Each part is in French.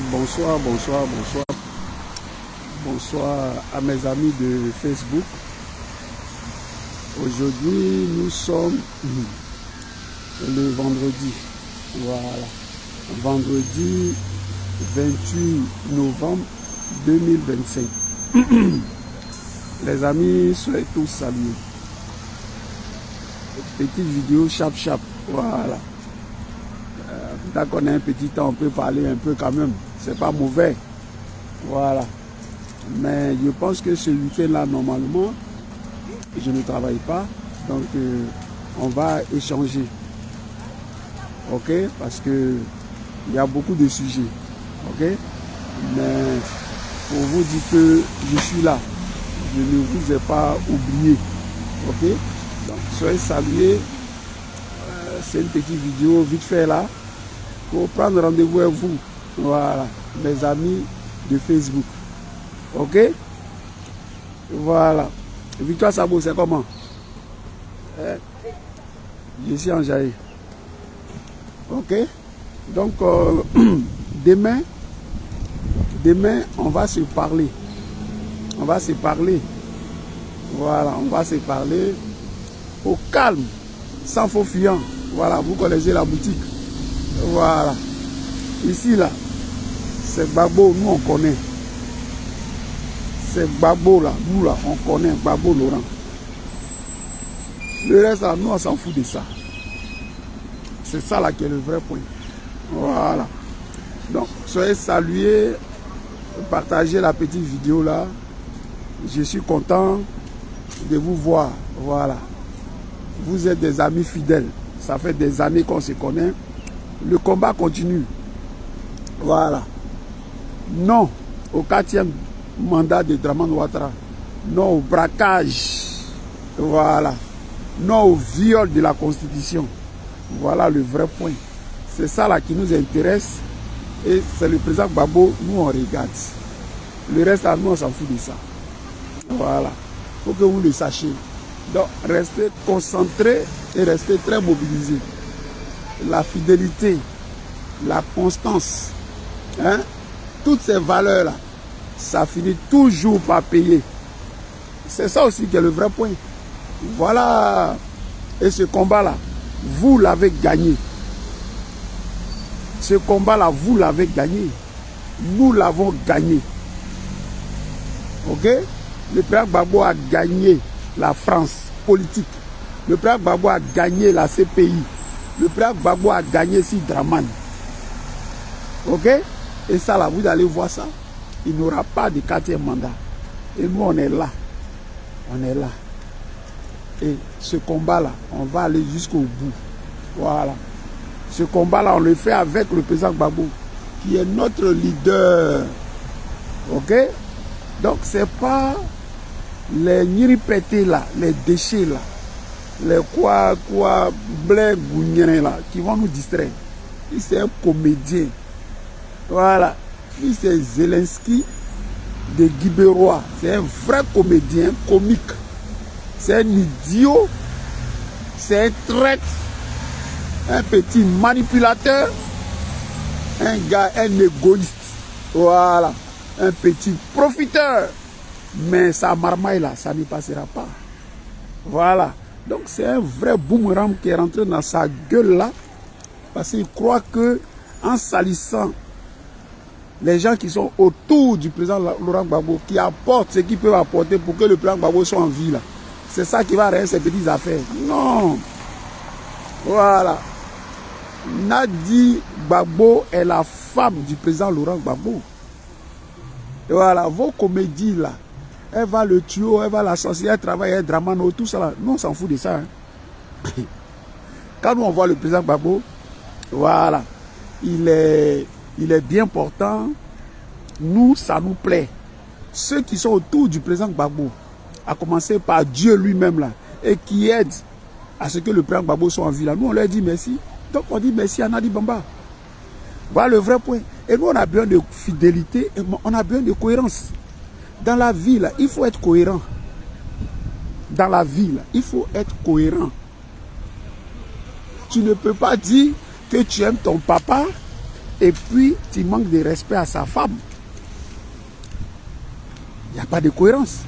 Bonsoir, bonsoir, bonsoir. Bonsoir à mes amis de Facebook. Aujourd'hui, nous sommes le vendredi. Voilà. Vendredi 28 novembre 2025. Les amis, soyez tous salués. Petite vidéo chap. Voilà. Dès qu'on a un petit temps, on peut parler un peu quand même. C'est pas mauvais. Voilà. Mais je pense que ce week-end-là, normalement, je ne travaille pas. Donc, on va échanger. OK? Parce que il y a beaucoup de sujets. OK? Mais pour vous dire que je suis là, je ne vous ai pas oublié. OK? Donc, soyez salués. C'est une petite vidéo vite fait là. Pour prendre rendez-vous avec vous. Voilà. Mes amis de Facebook. OK? Voilà. Victoire Sabo, c'est comment? Je suis en Jaï. OK? Donc, demain, on va se parler. On va se parler. Voilà, on va se parler au calme, sans faux fuyant. Voilà, vous connaissez la boutique. Voilà. Ici, là, c'est Gbagbo, nous on connaît. C'est Gbagbo, là, nous là, on connaît Gbagbo Laurent. Le reste, là, nous on s'en fout de ça. C'est ça, là, qui est le vrai point. Voilà. Donc, soyez salués, partagez la petite vidéo, là. Je suis content de vous voir. Voilà. Vous êtes des amis fidèles. Ça fait des années qu'on se connaît. Le combat continue. Voilà. Non au 4e mandat de Dramane Ouattara. Non au braquage. Voilà. Non au viol de la Constitution. Voilà le vrai point. C'est ça là qui nous intéresse. Et c'est le président Gbagbo, nous on regarde. Le reste à nous on s'en fout de ça. Voilà. Il faut que vous le sachiez. Donc restez concentrés et restez très mobilisés. La fidélité, la constance, hein, toutes ces valeurs-là, ça finit toujours par payer. C'est ça aussi qui est le vrai point. Voilà. Et ce combat-là, vous l'avez gagné. Ce combat-là, vous l'avez gagné. Nous l'avons gagné. OK? Le président Gbagbo a gagné la France politique. Le président Gbagbo a gagné la CPI. Le président Gbagbo a gagné si Dramane. OK? Et ça là, vous allez voir ça. Il n'y aura pas de 4e mandat. Et nous, on est là. On est là. Et ce combat-là, on va aller jusqu'au bout. Voilà. Ce combat-là, on le fait avec le président Gbagbo, qui est notre leader. OK? Donc, ce n'est pas les niripétés là, les déchets là, les blé gougnéens là, qui vont nous distraire. C'est un comédien. Voilà. Lui, c'est Zelensky de Guibérois. C'est un vrai comédien, comique. C'est un idiot. C'est un traître. Un petit manipulateur. Un gars, un égoïste. Voilà. Un petit profiteur. Mais sa marmaille là, ça ne passera pas. Voilà. Donc c'est un vrai boomerang qui est rentré dans sa gueule là. Parce qu'il croit que en salissant les gens qui sont autour du président Laurent Gbagbo, qui apportent ce qu'ils peuvent apporter pour que le président Gbagbo soit en vie là. C'est ça qui va régler ces petites affaires. Non. Voilà. Nadi Gbagbo est la femme du président Laurent Gbagbo. Et voilà, vos comédies là, elle va le tuer, elle va l'assassiner, elle travaille, elle Dramane, tout ça là. Nous on s'en fout de ça. Hein. Quand nous on voit le président Gbagbo, voilà, il est bien portant. Nous, ça nous plaît. Ceux qui sont autour du président Gbagbo, à commencer par Dieu lui-même là, et qui aident à ce que le président Gbagbo soit en vie là, nous on leur dit merci. Donc on dit merci à Nadi Bamba. Voilà le vrai point. Et nous on a besoin de fidélité, et on a besoin de cohérence. Dans la vie là, il faut être cohérent. Dans la vie là, il faut être cohérent. Tu ne peux pas dire que tu aimes ton papa et puis tu manques de respect à sa femme. Il n'y a pas de cohérence.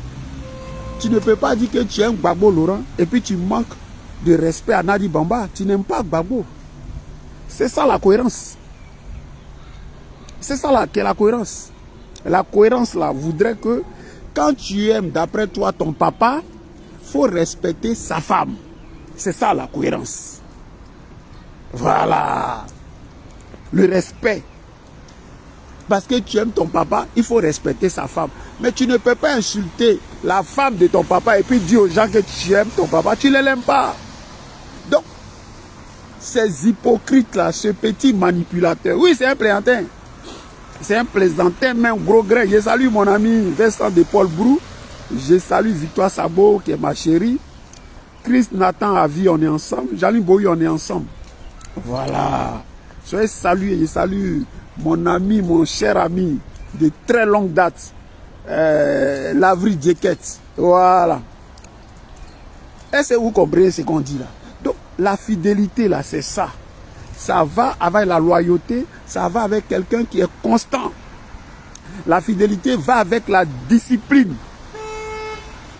Tu ne peux pas dire que tu aimes Gbagbo Laurent et puis tu manques de respect à Nadi Bamba. Tu n'aimes pas Gbagbo. C'est ça la cohérence. C'est ça là qu'est la cohérence. La cohérence là voudrait que quand tu aimes d'après toi ton papa, il faut respecter sa femme. C'est ça la cohérence. Voilà. Le respect. Parce que tu aimes ton papa, il faut respecter sa femme. Mais tu ne peux pas insulter la femme de ton papa et puis dire aux gens que tu aimes ton papa. Tu ne l'aimes pas. Donc, ces hypocrites-là, ce petit manipulateur, oui, c'est un plaisantin. C'est un plaisantin, mais un gros grain. Je salue mon ami Vincent de Paul Brou. Je salue Victoire Sabo, qui est ma chérie. Chris Nathan Avi, on est ensemble. Jaline Boy, on est ensemble. Voilà. Soyez salués. Je salue mon ami, mon cher ami de très longue date. Lavry Djeket. Voilà. Est-ce que vous comprenez ce qu'on dit là? Donc, la fidélité là, c'est ça. Ça va avec la loyauté, ça va avec quelqu'un qui est constant. La fidélité va avec la discipline.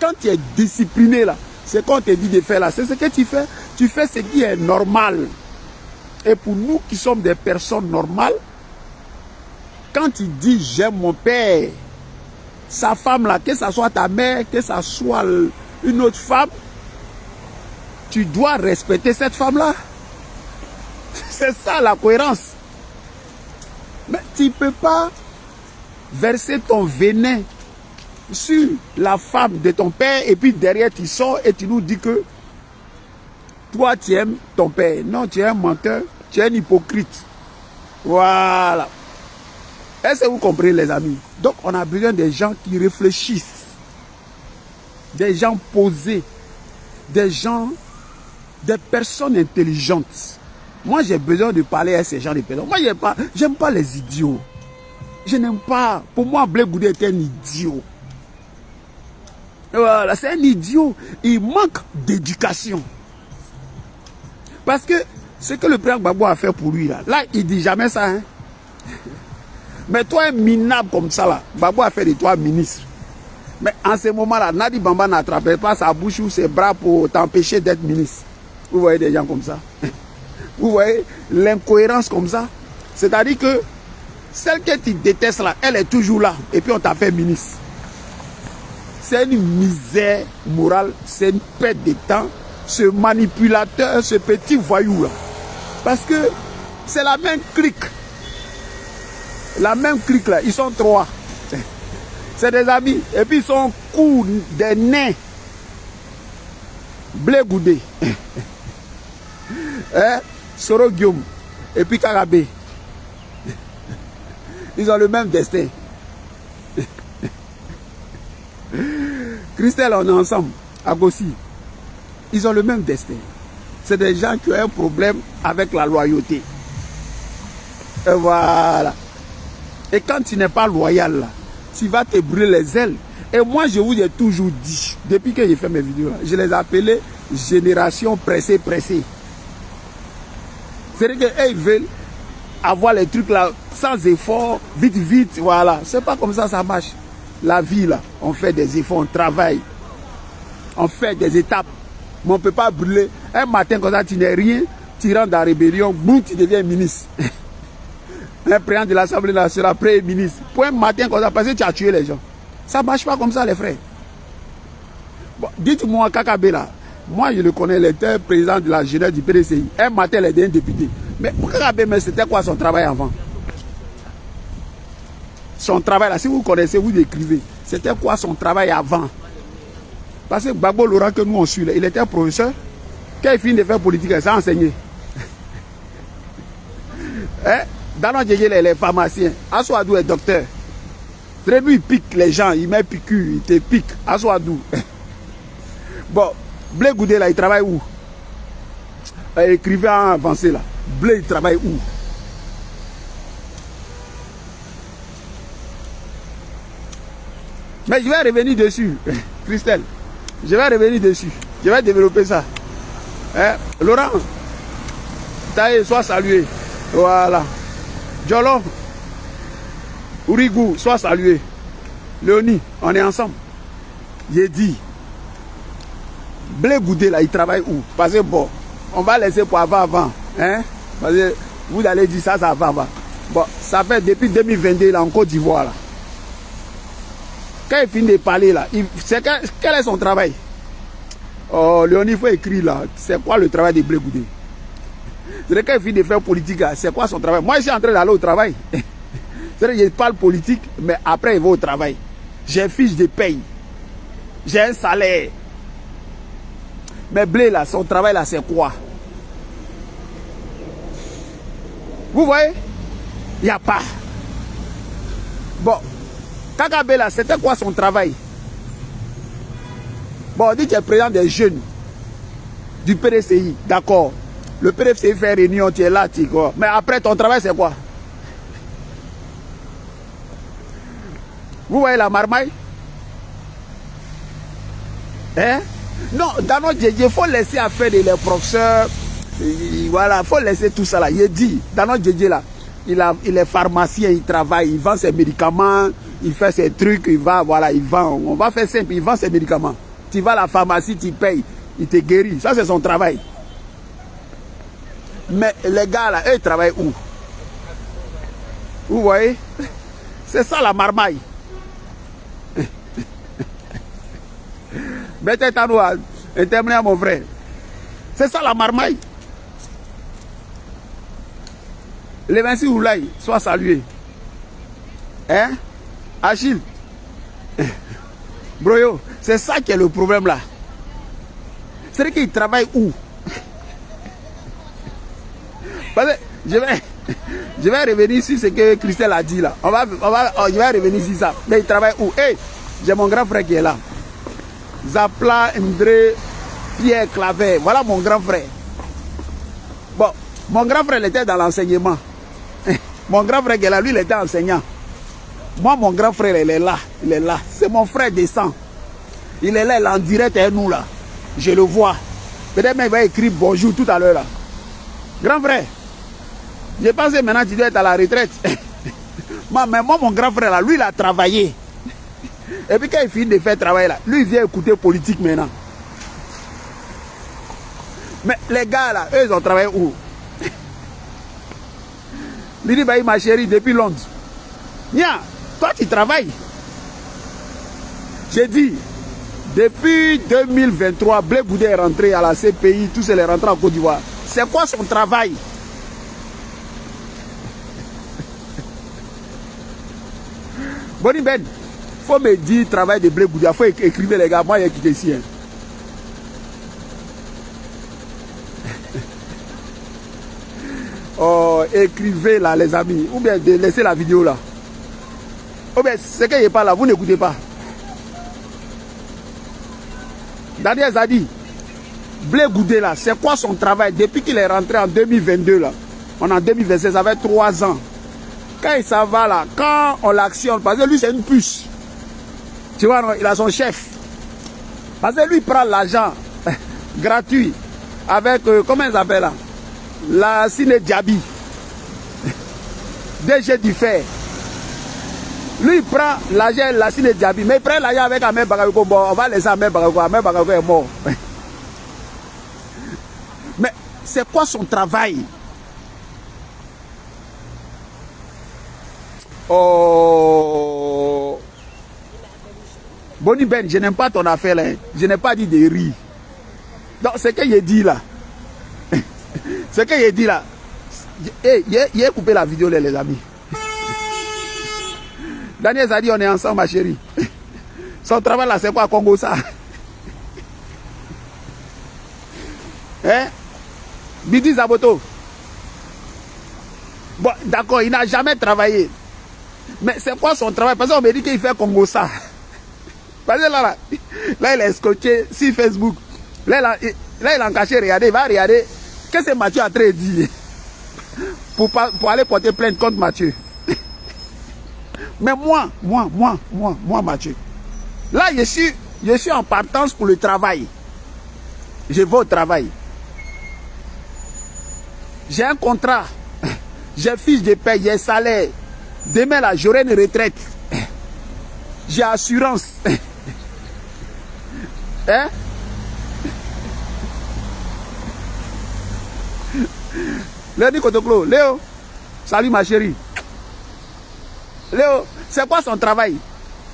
Quand tu es discipliné là, c'est qu'on te dit de faire là, c'est ce que tu fais. Tu fais ce qui est normal. Et pour nous qui sommes des personnes normales, quand tu dis j'aime mon père, sa femme là, que ce soit ta mère, que ce soit une autre femme, tu dois respecter cette femme là. C'est ça la cohérence. Mais tu ne peux pas verser ton venin sur la femme de ton père et puis derrière tu sors et tu nous dis que toi tu aimes ton père. Non, tu es un menteur, tu es un hypocrite. Voilà. Est-ce que vous comprenez les amis? Donc on a besoin des gens qui réfléchissent, des gens posés, des gens, des personnes intelligentes. Moi, j'ai besoin de parler à ces gens de personnes. Moi, j'aime pas les idiots. Je n'aime pas. Pour moi, Blé Goudé est un idiot. Voilà, c'est un idiot. Il manque d'éducation. Parce que ce que le président Gbagbo a fait pour lui, là il dit jamais ça. Hein? Mais toi, un minable comme ça, là, Gbagbo a fait de toi ministre. Mais en ce moment-là, Nadi Bamba n'attrapait pas sa bouche ou ses bras pour t'empêcher d'être ministre. Vous voyez des gens comme ça. Vous voyez l'incohérence comme ça. C'est-à-dire que celle que tu détestes là, elle est toujours là. Et puis on t'a fait ministre. C'est une misère morale. C'est une perte de temps. Ce manipulateur, ce petit voyou là. Parce que c'est la même clique. La même clique là. Ils sont trois. C'est des amis. Et puis ils sont courts, des nains. Blé Goudé. Hein? Soro Guillaume et puis Karabé. Ils ont le même destin. Christelle, on est ensemble, à Gossi. Ils ont le même destin. C'est des gens qui ont un problème avec la loyauté. Et voilà. Et quand tu n'es pas loyal, là, tu vas te brûler les ailes. Et moi, je vous ai toujours dit, depuis que j'ai fait mes vidéos, là, je les appelais génération pressée. C'est-à-dire qu'ils veulent avoir les trucs là sans effort, vite, voilà. C'est pas comme ça marche. La vie là, on fait des efforts, on travaille. On fait des étapes. Mais on ne peut pas brûler. Un matin comme ça, tu n'es rien, tu rentres dans la rébellion, boum, tu deviens ministre. Un président de l'Assemblée nationale, premier ministre. Pour un matin comme ça, parce que tu as tué les gens. Ça ne marche pas comme ça, les frères. Bon, dites-moi, Kakabe là. Moi, je le connais, il était président de la jeunesse du PDCI. Un matin, il était un député. Mais Kakabe, c'était quoi son travail avant? Son travail là, si vous connaissez, vous décrivez. C'était quoi son travail avant? Parce que Gbagbo Laurent que nous on suit, il était professeur. Quand il finit de faire politique, il s'est enseigné. Hein? Dans notre Djégé, les pharmaciens. Aswadou est docteur. Très lui, il pique les gens, il met piqûre, il te pique. Aswadou. Bon, Blé Goudé là, il travaille où? Écrivain avancé là. Blé, il travaille où? Mais je vais revenir dessus, Christelle. Je vais revenir dessus. Je vais développer ça. Hein? Laurent, sois salué. Voilà. Diolo, Ourigou, sois salué. Léonie, on est ensemble. J'ai dit, Blé Goudé là, il travaille où? Parce que bon, on va laisser pour avant. Hein? Parce que vous allez dire ça va avant. Bon, ça fait depuis 2022 là en Côte d'Ivoire là. Quand il finit de parler là, quel est son travail? Oh, Léonie, il faut écrire là. C'est quoi le travail de Blé Goudé? C'est quand il finit de faire politique là, c'est quoi son travail? Moi, je suis en train d'aller au travail. C'est-à-dire, je parle politique, mais après, il va au travail. J'ai fiche de paye. J'ai un salaire. Mais Blé là, son travail là, c'est quoi? Vous voyez? Il n'y a pas. Bon, Kakabe là, c'était quoi son travail? Bon, on dit que tu es président des jeunes du PDCI, d'accord. Le PDCI fait réunion, tu es là, tu es quoi. Mais après, ton travail, c'est quoi? Vous voyez la marmaille? Hein? Non, dans notre Djedje, il faut laisser affaire de les professeurs. Voilà, il faut laisser tout ça là. Il dit, dans notre Djedje là, il est pharmacien, il travaille, il vend ses médicaments, il fait ses trucs, il va, voilà, il vend. On va faire simple, il vend ses médicaments. Tu vas à la pharmacie, tu payes, il te guérit. Ça, c'est son travail. Mais les gars là, eux, ils travaillent où? Vous voyez? C'est ça la marmaille. Bête à nous, terminé mon frère. C'est ça la marmaille. Les Vinci Oulaï, sois salué. Hein? Achille. Broyo, c'est ça qui est le problème là. C'est qu'il travaille où? Parce que je vais revenir sur ce que Christelle a dit là. Je vais revenir sur ça. Mais il travaille où? Hey, j'ai mon grand frère qui est là. Zapla, André, Pierre Claver. Voilà mon grand frère. Bon, mon grand frère il était dans l'enseignement. Mon grand frère qui est là, lui il était enseignant. Moi, mon grand frère, il est là. Il est là. C'est mon frère de sang. Il est là, il est en direct avec nous là. Je le vois. Peut-être même il va écrire bonjour tout à l'heure là. Grand frère, je pense que maintenant tu dois être à la retraite. Mais moi, mon grand frère là, lui il a travaillé. Et puis quand il finit de faire travail là, lui il vient écouter politique maintenant. Mais les gars là, eux ils ont travaillé où? Il dit, bah, ma chérie, depuis Londres. Nia, toi tu travailles. J'ai dit, depuis 2023, Blé Goudé est rentré à la CPI, tous les rentrés en Côte d'Ivoire. C'est quoi son travail? Bonnie Ben, faut me dire travail de Blé Goudé. Il faut écrire les gars, moi j'ai quitté ici. Hein. Oh, écrivez là les amis, ou bien de laisser la vidéo là. Ou bien ce qu'il n'est pas là, vous n'écoutez pas. Daniel Zadi, Blé Goudé là, c'est quoi son travail depuis qu'il est rentré en 2022 là? On est en 2026, ça fait 3 ans. Quand il s'en va là, quand on l'actionne, parce que lui c'est une puce. Tu vois, non, il a son chef. Parce que lui il prend l'argent gratuit avec, comment il s'appelle là? La Sine Diaby. DG du fer. Lui il prend l'argent, la Sine Diaby, mais il prend l'argent avec Ahmed Bakayoko. Bon, on va laisser Ahmed Bakayoko. Ahmed Bakayoko est mort. Mais c'est quoi son travail? Oh. Bonnie Ben, je n'aime pas ton affaire là. Je n'ai pas dit de rire. Donc, ce que j'ai dit là. Ce que j'ai dit là. J'ai coupé la vidéo là, les amis. Daniel a dit on est ensemble, ma chérie. Son travail là, c'est quoi, Congo ça? Hein? Bidi Zaboto. Bon, d'accord, il n'a jamais travaillé. Mais c'est quoi son travail? Parce qu'on me dit qu'il fait Congo ça. Parce que là, il est scotché sur Facebook. Là, il est en caché, regardez, il va regarder. Qu'est-ce que Mathieu a très dit? Pour aller porter plainte contre Mathieu. Mais moi, Mathieu. Là, je suis en partance pour le travail. Je vais au travail. J'ai un contrat. J'ai fiche de paie, j'ai salaire. Demain, là, j'aurai une retraite. J'ai assurance. Hein? Léonie Kotoklo, Léo, salut ma chérie. Léo, c'est quoi son travail?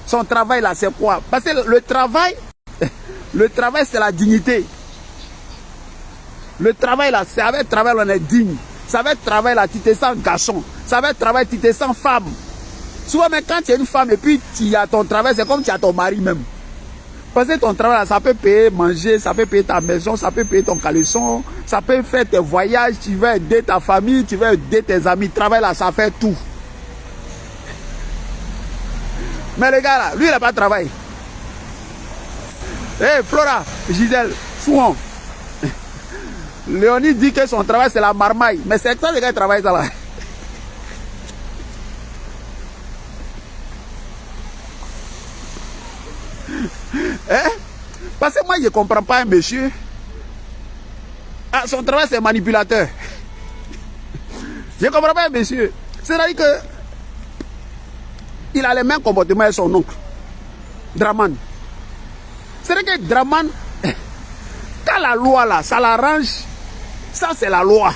Son travail là, c'est quoi? Parce que le travail, c'est la dignité. Le travail là, c'est avec le travail on est digne. Ça va être travail là, tu te sens garçon. Ça va être travail, tu te sens femme. Souvent, mais quand tu es une femme et puis tu as ton travail, c'est comme tu as ton mari même. Parce que ton travail là, ça peut payer manger, ça peut payer ta maison, ça peut payer ton caleçon, ça peut faire tes voyages, tu veux aider ta famille, tu veux aider tes amis. Le travail là, ça fait tout. Mais le gars là, lui il n'a pas de travail. Hé, Flora, Gisèle, Fouan. Léonie dit que son travail c'est la marmaille. Mais c'est ça le gars qui travaille ça là. Hein? Parce que moi je ne comprends pas un monsieur. Ah, son travail c'est manipulateur. Je ne comprends pas un monsieur. C'est-à-dire que il a les mêmes comportements que son oncle. Draman. C'est-à-dire que Draman, quand la loi là, ça l'arrange, ça c'est la loi.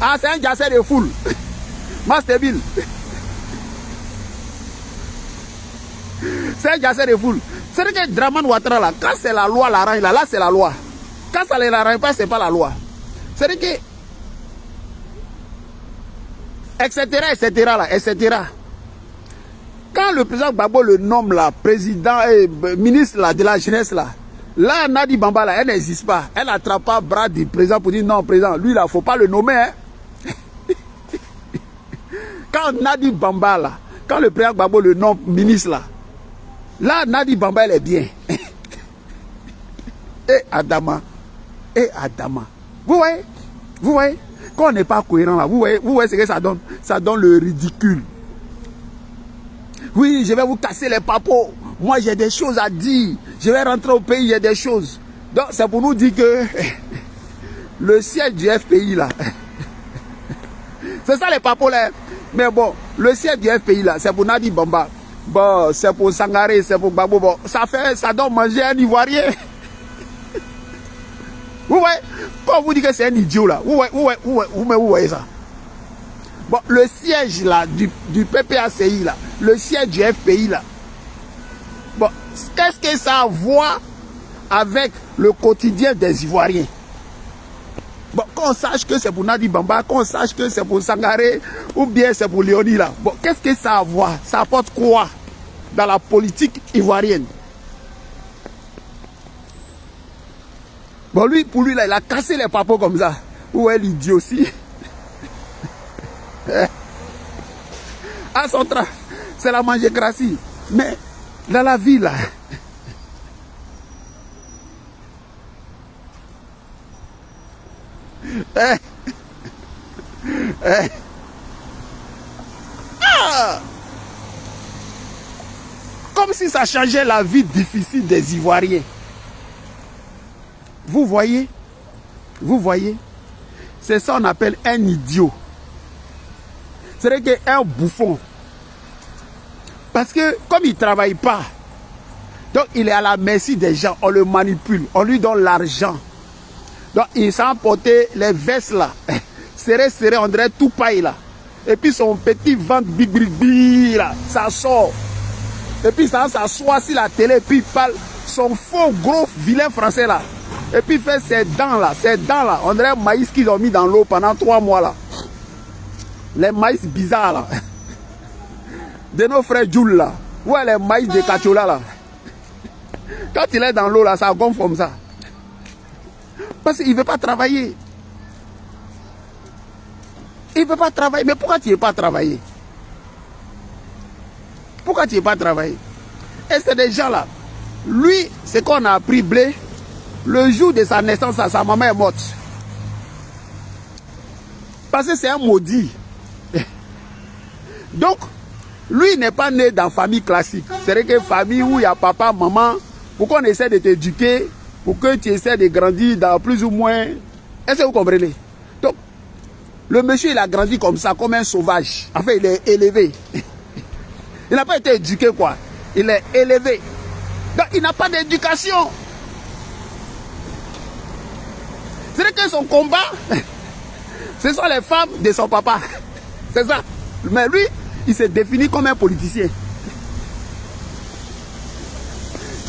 Ah, c'est un jassé de foule. Master Bill. C'est un jassé de foule. C'est-à-dire que Draman Ouattara là, quand c'est la loi l'arrange là, là c'est la loi. Quand ça ne l'arrange pas, c'est pas la loi. C'est-à-dire que etc., là, etc. Quand le président Gbagbo le nomme là, président et ministre là, de la jeunesse là, Nadi Bamba là, elle n'existe pas. Elle n'attrape pas le bras du président pour dire non, président, lui là, il ne faut pas le nommer. Hein. Quand Nadi Bamba là, quand le président Gbagbo le nomme ministre là, Nadi Bamba elle est bien. Et Adama. Vous voyez? Quand on n'est pas cohérent là, vous voyez ce que ça donne? Ça donne le ridicule. Oui, je vais vous casser les papos. Moi, j'ai des choses à dire. Je vais rentrer au pays, il y a des choses. Donc, c'est pour nous dire que le siège du FPI là, c'est ça les papos là. Mais bon, le siège du FPI là, c'est pour Nadi Bamba. Bon, c'est pour Sangaré, c'est pour Gbagbo. Bon, ça donne manger un Ivoirien. Vous voyez, quand on vous dit que c'est un idiot là, vous voyez ça. Bon, le siège là du PPACI là, le siège du FPI là. Bon, qu'est-ce que ça a à voir avec le quotidien des Ivoiriens? Bon, qu'on sache que c'est pour Nadi Bamba, qu'on sache que c'est pour Sangaré, ou bien c'est pour Léonie là. Bon, qu'est-ce que ça a à voir? Ça apporte quoi dans la politique ivoirienne? Bon, lui, pour lui, là, il a cassé les papos comme ça. Où est l'idiot aussi? À son train, c'est la mangécratie. Mais, dans la vie, là... Comme si ça changeait la vie difficile des Ivoiriens. Vous voyez, c'est ça qu'on appelle un idiot. C'est un bouffon. Parce que comme il ne travaille pas, donc il est à la merci des gens, on le manipule, on lui donne l'argent. Donc il s'est emporté les vestes là, serré, on dirait tout paille là. Et puis son petit ventre big là, ça sort. Et puis ça s'assoit sur la télé, et puis il parle son faux gros vilain français là. Et puis il fait ses dents là, on dirait maïs qu'ils ont mis dans l'eau pendant 3 mois là. Les maïs bizarres là. De nos frères Jules là. Ouais, les maïs de Kachola là. Quand il est dans l'eau là, ça gonfle comme ça. Parce qu'il ne veut pas travailler. Il ne veut pas travailler. Mais pourquoi tu ne veux pas travailler? Pourquoi tu ne veux pas travailler? Et c'est des gens là. Lui, c'est qu'on a appris blé. Le jour de sa naissance, sa maman est morte. Parce que c'est un maudit. Donc, lui n'est pas né dans famille classique. C'est-à-dire que famille où il y a papa, maman, pour qu'on essaie de t'éduquer, pour que tu essaies de grandir dans plus ou moins... Est-ce que vous comprenez? Donc, le monsieur, il a grandi comme ça, comme un sauvage. Enfin, il est élevé. Il n'a pas été éduqué, quoi. Il est élevé. Donc, il n'a pas d'éducation. C'est vrai que son combat, ce sont les femmes de son papa. C'est ça. Mais lui, il s'est défini comme un politicien.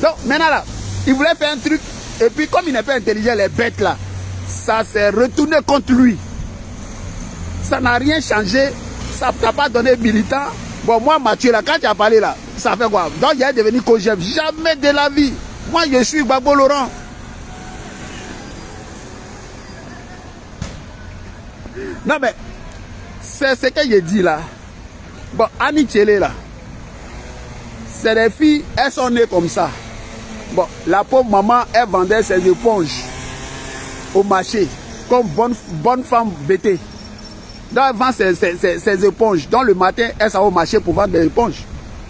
Donc, maintenant, là, il voulait faire un truc. Et puis, comme il n'est pas intelligent, les bêtes, là, ça s'est retourné contre lui. Ça n'a rien changé. Ça n'a pas donné militant. Bon, moi, Mathieu, là, quand tu as parlé, là, ça fait quoi? Donc, il est devenu COJEP. Jamais de la vie. Moi, je suis Gbagbo Laurent. Non, mais, c'est ce que j'ai dit, là. Bon, Annie Tchélé, là, c'est des filles, elles sont nées comme ça. Bon, la pauvre maman, elle vendait ses éponges au marché, comme bonne femme bêtée. Donc, elle vend ses éponges. Donc, le matin, elle s'en va au marché pour vendre des éponges.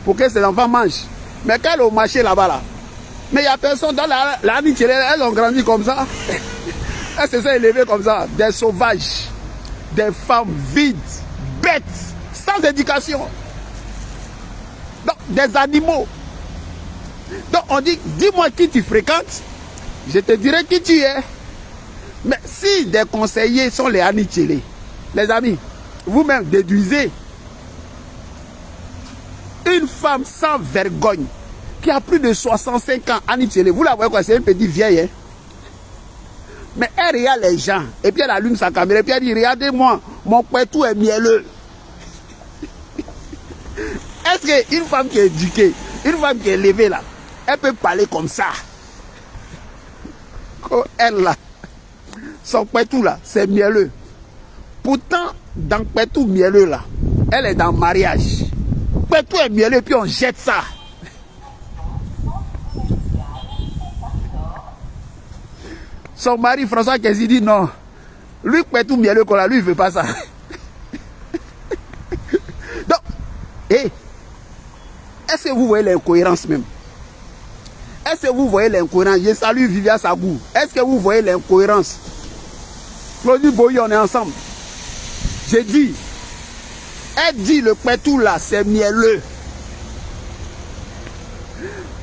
Pour que ses enfants mangent. Mais quand elle est au marché là-bas, là, mais il n'y a personne. Dans la elles ont grandi comme ça. Elles se sont élevées comme ça. Des sauvages. Des femmes vides, bêtes, sans éducation. Donc, des animaux. Donc, on dit, dis-moi qui tu fréquentes, je te dirai qui tu es. Mais si des conseillers sont les Annie Tchélé, les amis, vous-même déduisez. Une femme sans vergogne, qui a plus de 65 ans, Annie Tchélé, vous la voyez quoi, c'est une petite vieille, hein? Mais elle regarde les gens, et puis elle allume sa caméra, et puis elle dit, regardez-moi, mon pétou est mielleux. Est-ce qu'une femme qui est éduquée, une femme qui est élevée là, elle peut parler comme ça? Elle là, son pétou là, c'est mielleux. Pourtant, dans pétou mielleux là, elle est dans le mariage. Pétou est mielleux, puis on jette ça. Son mari François Kézi dit non. Lui, pétou mielleux qu'on a, lui, il ne veut pas ça. Donc, est-ce que vous voyez l'incohérence même? Est-ce que vous voyez l'incohérence? Je salue Viviane Sagou. Est-ce que vous voyez l'incohérence? Claudie Boyi, on est ensemble. J'ai dit, elle dit le pétou là, c'est mielleux.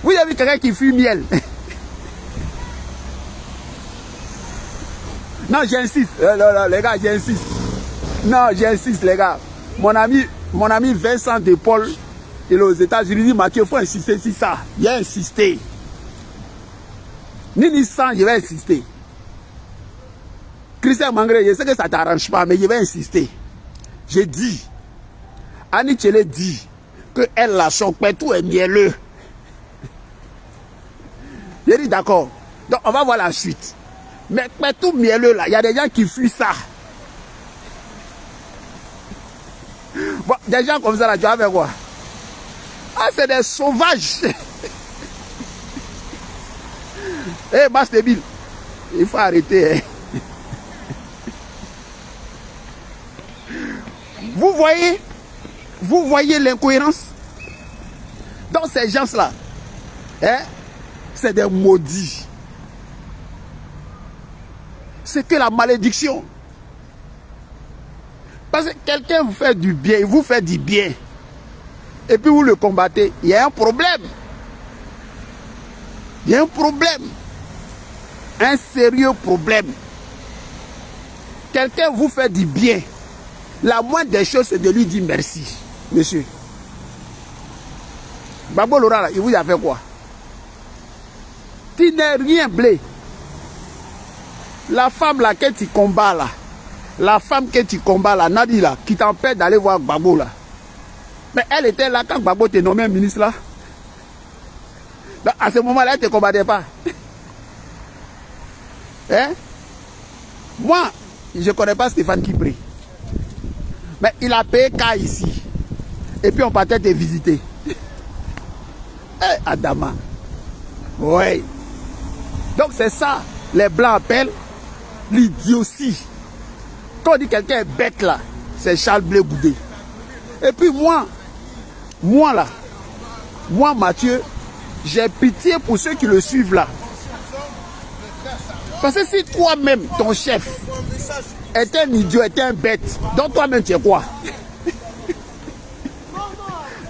Vous avez vu quelqu'un qui fuit miel? Non, j'insiste. Les gars, j'insiste. Non, j'insiste, les gars. Mon ami Vincent de Paul, il est aux États-Unis. Il dit, Mathieu, il faut insister sur ça. Il a insisté. Ni sans, je vais insister. Christian Mangré, je sais que ça ne t'arrange pas, mais je vais insister. J'ai dit, Annie Tchélé dit qu'elle la son pétou est mielleux. J'ai dit d'accord. Donc on va voir la suite. Mais pétou mielleux là, il y a des gens qui fuient ça. Bon, des gens comme ça là, tu vas faire quoi? Ah, c'est des sauvages. Eh, Bastébile, il faut arrêter. Hein. Vous voyez l'incohérence? Dans ces gens-là, hein, c'est des maudits. C'est que la malédiction. Parce que quelqu'un vous fait du bien, il vous fait du bien. Et puis vous le combattez. Il y a un problème. Il y a un problème. Un sérieux problème. Quelqu'un vous fait du bien. La moindre des choses, c'est de lui dire merci, monsieur. Gbagbo Laurent, là, il vous a fait quoi? Tu n'es rien blé. La femme là que tu combats là, la femme que tu combats là, Nadi là, qui t'empêche d'aller voir Gbagbo là. Mais elle était là quand Gbagbo t'est nommé ministre là. Donc, à ce moment-là, elle ne te combattait pas. Hein? Moi, je ne connais pas Stéphane Kipré. Mais il a payé cas ici. Et puis on partait te visiter. Adama. Oui. Donc c'est ça, les blancs appellent l'idiotie. Quand on dit quelqu'un est bête là, c'est Charles Blé Goudé. Et puis moi là, moi Mathieu, j'ai pitié pour ceux qui le suivent là. Parce que si toi-même, ton chef, est un idiot, est un bête, donc toi-même, tu es quoi?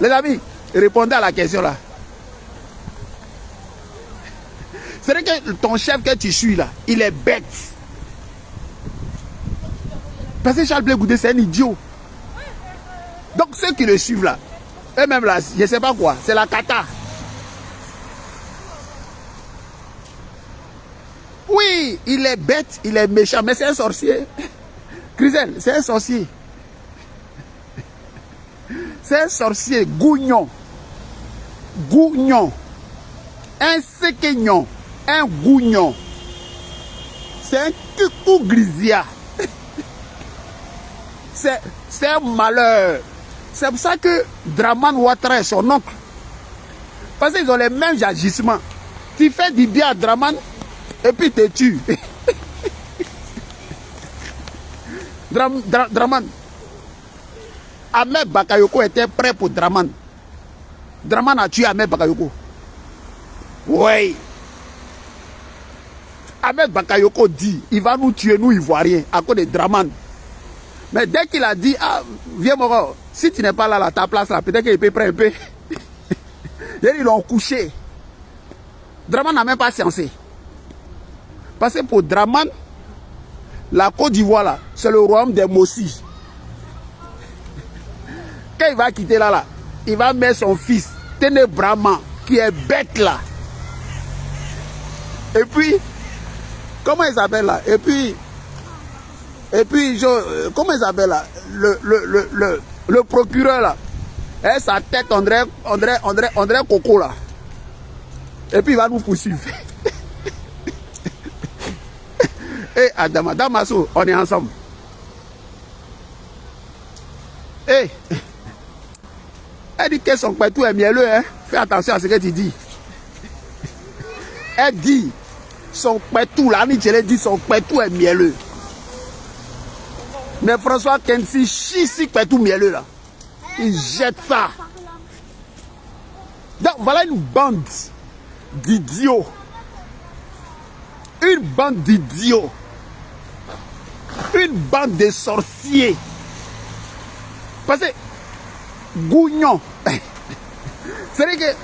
Les amis, répondez à la question là. C'est vrai que ton chef que tu suis là, il est bête. Parce que Charles Blé Goudé, c'est un idiot. Donc ceux qui le suivent là, eux-mêmes là, je ne sais pas quoi, c'est la cata. Oui, il est bête, il est méchant, mais c'est un sorcier. Crisel, c'est un sorcier. C'est un sorcier, gougnon. Gougnon. Un séquignon. Un gougnon. C'est un cucou grisia. C'est un malheur. C'est pour ça que Draman Ouattara est son oncle. Parce qu'ils ont les mêmes agissements. Tu fais du bien à Draman et puis tu tues. Draman. Ahmed Bakayoko était prêt pour Draman. Draman a tué Ahmed Bakayoko. Oui. Ahmed Bakayoko dit, il va nous tuer, nous Ivoiriens, à cause de Draman. Mais dès qu'il a dit, ah, viens Moro, si tu n'es pas là, ta place là, peut-être qu'il peut prendre un peu. Ils l'ont couché. Draman n'a même pas sciencé. Parce que pour Draman, la Côte d'Ivoire là, c'est le royaume des Mossi. Quand il va quitter là, il va mettre son fils, Ténébraman, qui est bête là. Et puis, comment il s'appelle là? Et puis, comment il s'appelle là? Le procureur là. Et sa tête, André Coco là. Et puis il va nous poursuivre. Et Adama, Damaso, on est ensemble. Et elle dit que son pétou est mielleux, hein. Fais attention à ce que tu dis. Elle dit, son pétou là, elle dit son pétou est mielleux. Mais François Kensi chie si pétou mielleux là. Il jette ça. Donc voilà une bande d'idiots. Une bande d'idiots. Une bande de sorciers. Parce que Gougnon. C'est vrai que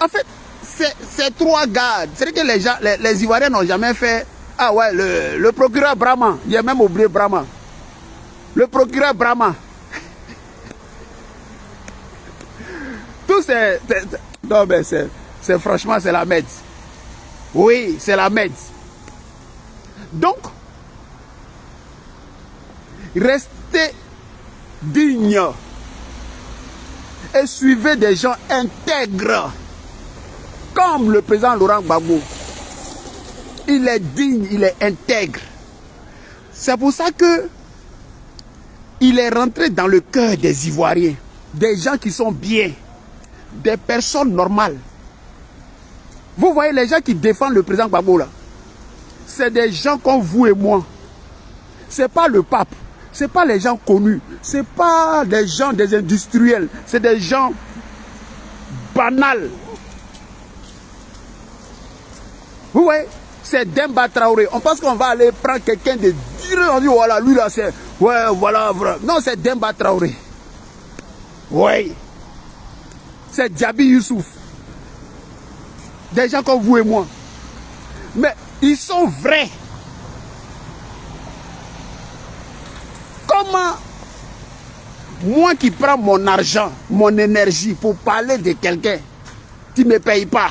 en fait, c'est trois gars. C'est vrai que les gens, les Ivoiriens n'ont jamais fait. Ah ouais, le procureur Brahma. Il a même oublié Brahma. Le procureur Brahma. Tout c'est. Non, mais c'est franchement, c'est la merde. Oui, c'est la merde. Donc, restez dignes et suivez des gens intègres comme le président Laurent Gbagbo. Il est digne, il est intègre. C'est pour ça que il est rentré dans le cœur des Ivoiriens, des gens qui sont bien, des personnes normales. Vous voyez les gens qui défendent le président Gbagbo là, c'est des gens comme vous et moi. C'est pas le pape, c'est pas les gens connus, c'est pas des gens, des industriels, c'est des gens banals. Vous voyez, c'est Demba Traoré. On pense qu'on va aller prendre quelqu'un de dur, on dit voilà, lui là c'est, ouais, voilà, vrai. Non, c'est Demba Traoré. Oui. C'est Djabi Youssouf. Des gens comme vous et moi. Mais ils sont vrais. Comment moi qui prends mon argent, mon énergie pour parler de quelqu'un, tu ne me payes pas?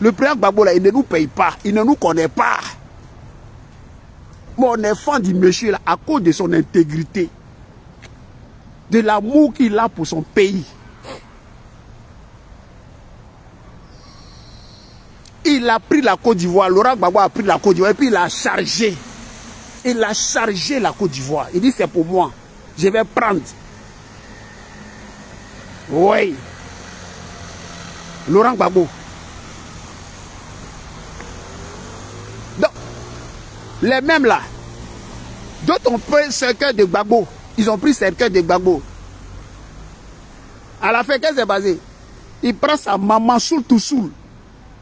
Le président Gbagbo là, il ne nous paye pas, il ne nous connaît pas. Mais on est fan du monsieur là à cause de son intégrité, de l'amour qu'il a pour son pays. Il a pris la Côte d'Ivoire, Laurent Gbagbo a pris la Côte d'Ivoire et puis il a chargé. Il a chargé la Côte d'Ivoire. Il dit c'est pour moi, je vais prendre. Oui. Laurent Gbagbo. Donc, les mêmes là, d'autres ont pris le cercueil de Gbagbo. Ils ont pris le cercueil de Gbagbo. À la fin, qu'est-ce qui s'est passé? Il prend sa maman soul to soul.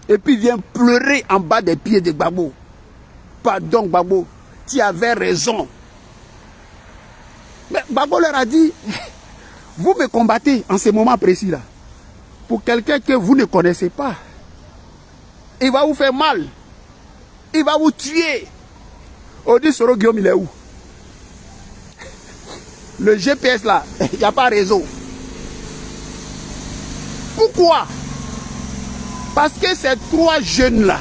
Et puis vient pleurer en bas des pieds de Gbagbo. Pardon Gbagbo, tu avais raison. Mais Gbagbo leur a dit, vous me combattez en ce moment précis-là. Pour quelqu'un que vous ne connaissez pas. Il va vous faire mal. Il va vous tuer. On dit Soro Guillaume, il est où? Le GPS là, il n'y a pas réseau. Pourquoi? Parce que ces trois jeunes-là,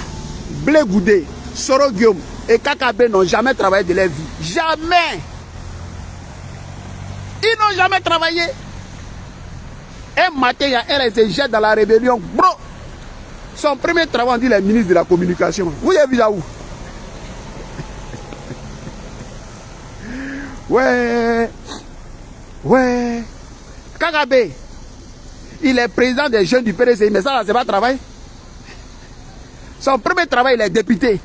Blé Goudé, Soro Guillaume et Kakabe n'ont jamais travaillé de leur vie. Jamais. Ils n'ont jamais travaillé. Un matin, il y a un qui se jette dans la rébellion. Bro, son premier travail, on dit le ministre de la communication. Vous avez vu ça où? Ouais. Ouais. Kakabe, il est président des jeunes du PDC, mais ça, c'est pas travail. Son premier travail, il est député.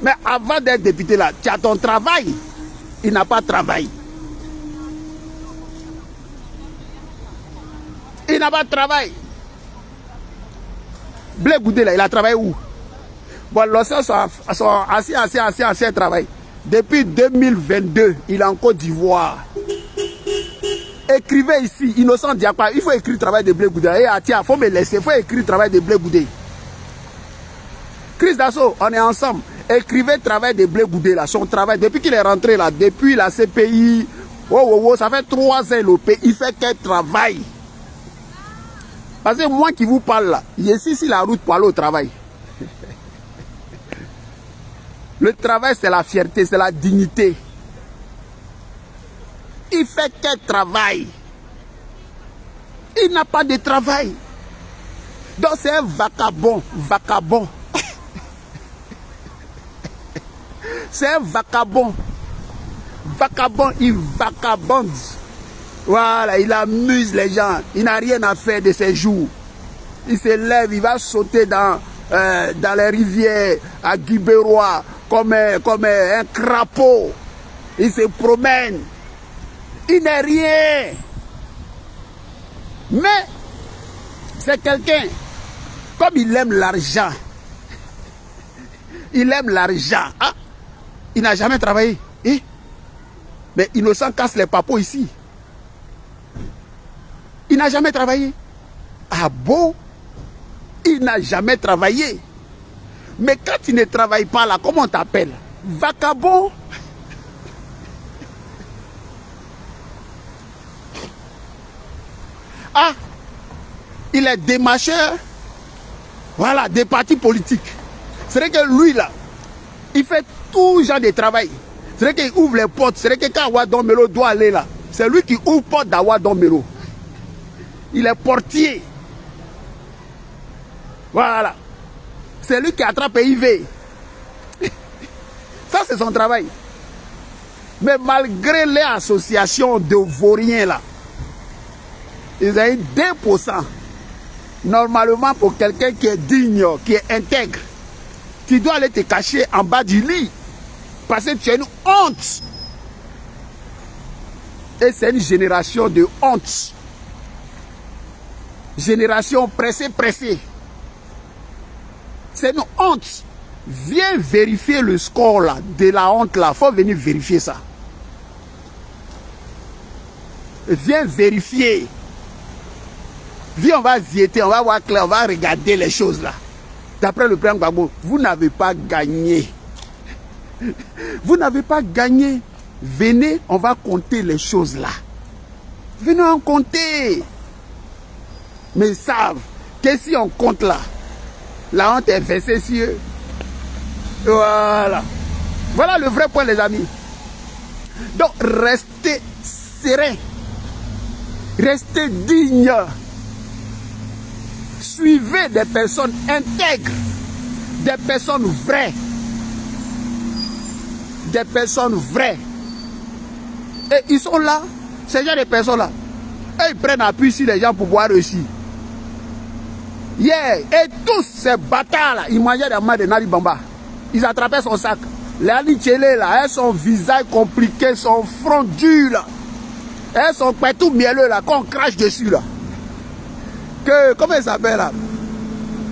Mais avant d'être député là, tu as ton travail. Il n'a pas de travail. Il n'a pas de travail. Blé Goudé là, il a travaillé où? Bon, l'ancien ancien travail. Depuis 2022, il est en Côte d'Ivoire. Écrivez ici, Innocent Diakwa, il faut écrire le travail de Blé Goudé. Et tiens, il faut me laisser, il faut écrire le travail de Blé Goudé. Chris Dasso, on est ensemble. Écrivez le travail de Blé Goudé là, son travail, depuis qu'il est rentré là, depuis la CPI, ça fait 3 ans le pays, il fait quel travail? Parce que moi qui vous parle là, ici c'est la route pour aller au travail. Le travail c'est la fierté, c'est la dignité. Il fait quel travail? Il n'a pas de travail. Donc c'est un vagabond, vagabond. C'est un vagabond. Vagabond, il vagabonde. Voilà, il amuse les gens. Il n'a rien à faire de ses jours. Il se lève, il va sauter dans les rivières à Guibérois comme un crapaud. Il se promène. Il n'est rien. Mais c'est quelqu'un, comme il aime l'argent. Il aime l'argent. Hein? Il n'a jamais travaillé. Eh? Mais Innocent casse les papos ici. Il n'a jamais travaillé. Ah bon? Il n'a jamais travaillé. Mais quand tu ne travailles pas là, comment on t'appelle? Vagabond? Ah, il est démarcheur. Voilà, des partis politiques. C'est vrai que lui là, il fait tout genre de travail. C'est vrai qu'il ouvre les portes. C'est vrai que quand Awa Dombelo doit aller là, c'est lui qui ouvre la porte d'Awa Dombelo. Il est portier. Voilà. C'est lui qui attrape IV. Ça, c'est son travail. Mais malgré les associations de vauriens là, ils ont eu 2%. Normalement, pour quelqu'un qui est digne, qui est intègre, tu dois aller te cacher en bas du lit. Parce que tu as une honte. Et c'est une génération de honte. Génération pressée. C'est une honte. Viens vérifier le score là, de la honte là. Il faut venir vérifier ça. Viens vérifier. Viens, on va zioter, on va voir clair, on va regarder les choses là. D'après le président Gbagbo, vous n'avez pas gagné. Vous n'avez pas gagné. Venez, on va compter les choses là. Venez en compter. Mais ils savent que si on compte là, la honte est versée sur eux. Voilà. Voilà le vrai point, les amis. Donc, restez serein. Restez digne. Suivez des personnes intègres. Des personnes vraies. Des personnes vraies. Et ils sont là. Ces gens de personnes-là. Et ils prennent appui sur les gens pour pouvoir réussir. Yeah. Et tous ces bâtards-là, ils mangeaient des mains de Nali Bamba. Ils attrapaient son sac. Les Ali Tchélé, là, elles son visage compliqué, son front dur, là. Elles sont tout mielleux, là, qu'on crache dessus, là. Comment il s'appelle, là?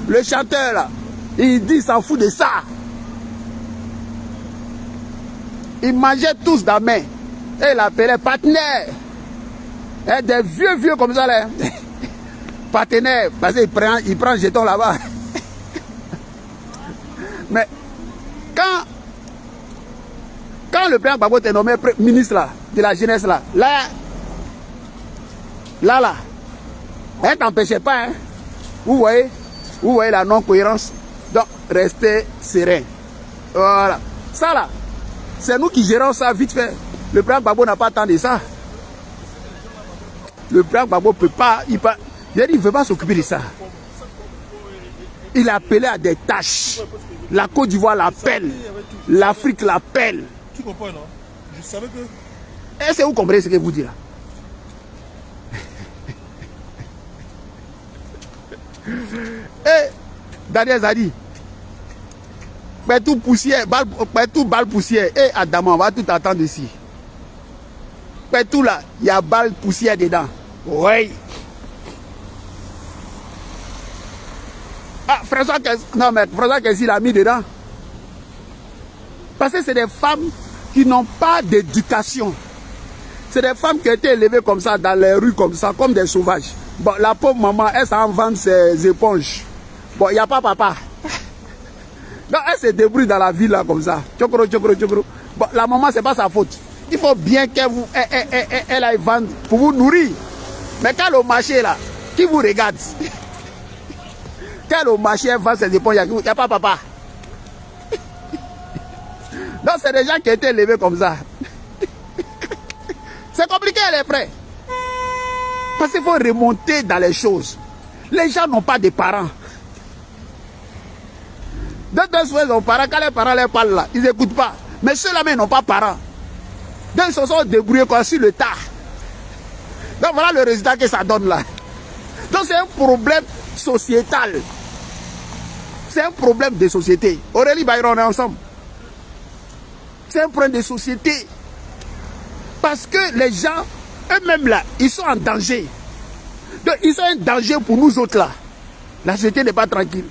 Le chanteur là, il dit, il s'en fout de ça. Ils mangeaient tous dans la main. Et il appelait partenaire. Et des vieux comme ça là. Partenaire, parce qu'il prend un jeton là-bas. Mais quand le président Gbagbo était nommé ministre là, de la jeunesse là, elle t'empêchait pas, hein. Vous voyez la non-cohérence. Donc, restez serein. Voilà. Ça là, c'est nous qui gérons ça vite fait. Le président Gbagbo n'a pas tant de ça. Le président Gbagbo peut pas, il ne veut pas s'occuper de ça. Il a appelé à des tâches. La Côte d'Ivoire l'appelle. L'Afrique l'appelle. Tu comprends, non? Je savais que... Est-ce que vous comprenez ce que vous dites là? Et Daniel Zadi, tout poussière, balle poussière. Et Adam, on va tout attendre ici. Tout là, il y a balle poussière dedans. Oui. Ah, François Kessi l'a mis dedans. Parce que c'est des femmes qui n'ont pas d'éducation. C'est des femmes qui ont été élevées comme ça, dans les rues comme ça, comme des sauvages. Bon, la pauvre maman, elle s'en vend ses éponges. Bon, il n'y a pas papa. Donc, elle se débrouille dans la ville là comme ça. Tchokro. Bon, la maman, c'est pas sa faute. Il faut bien qu'elle aille vendre pour vous nourrir. Mais quand au marché là, qui vous regarde? Quand au marché, elle vend ses éponges, il n'y a pas papa. Donc, c'est des gens qui ont été élevés comme ça. C'est compliqué, les frères. Parce qu'il faut remonter dans les choses. Les gens n'ont pas de parents. D'autres fois, ils ont parents. Quand les parents leur parlent là, ils n'écoutent pas. Mais ceux-là, ils n'ont pas de parents. Donc, ils se sont débrouillés quoi, sur le tas. Donc, voilà le résultat que ça donne là. Donc, c'est un problème sociétal. C'est un problème de société. Aurélie Bayron, on est ensemble. C'est un problème de société. Parce que les gens, eux-mêmes là, ils sont en danger. Donc, ils sont un danger pour nous autres là. La société n'est pas tranquille.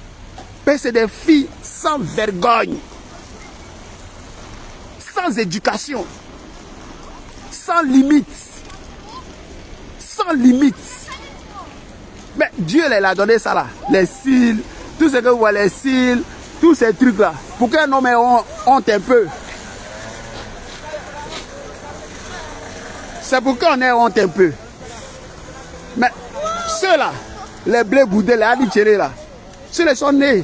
Mais c'est des filles sans vergogne, sans éducation, sans limite. Sans limite. Mais Dieu les a donné ça là. Les cils, tout ce que vous voyez, les cils, tous ces trucs là. Pour qu'un homme ait honte un peu. C'est pour qu'on ait honte un peu. Mais ceux-là, les blés boudés, les adichérés là, ceux-là sont nés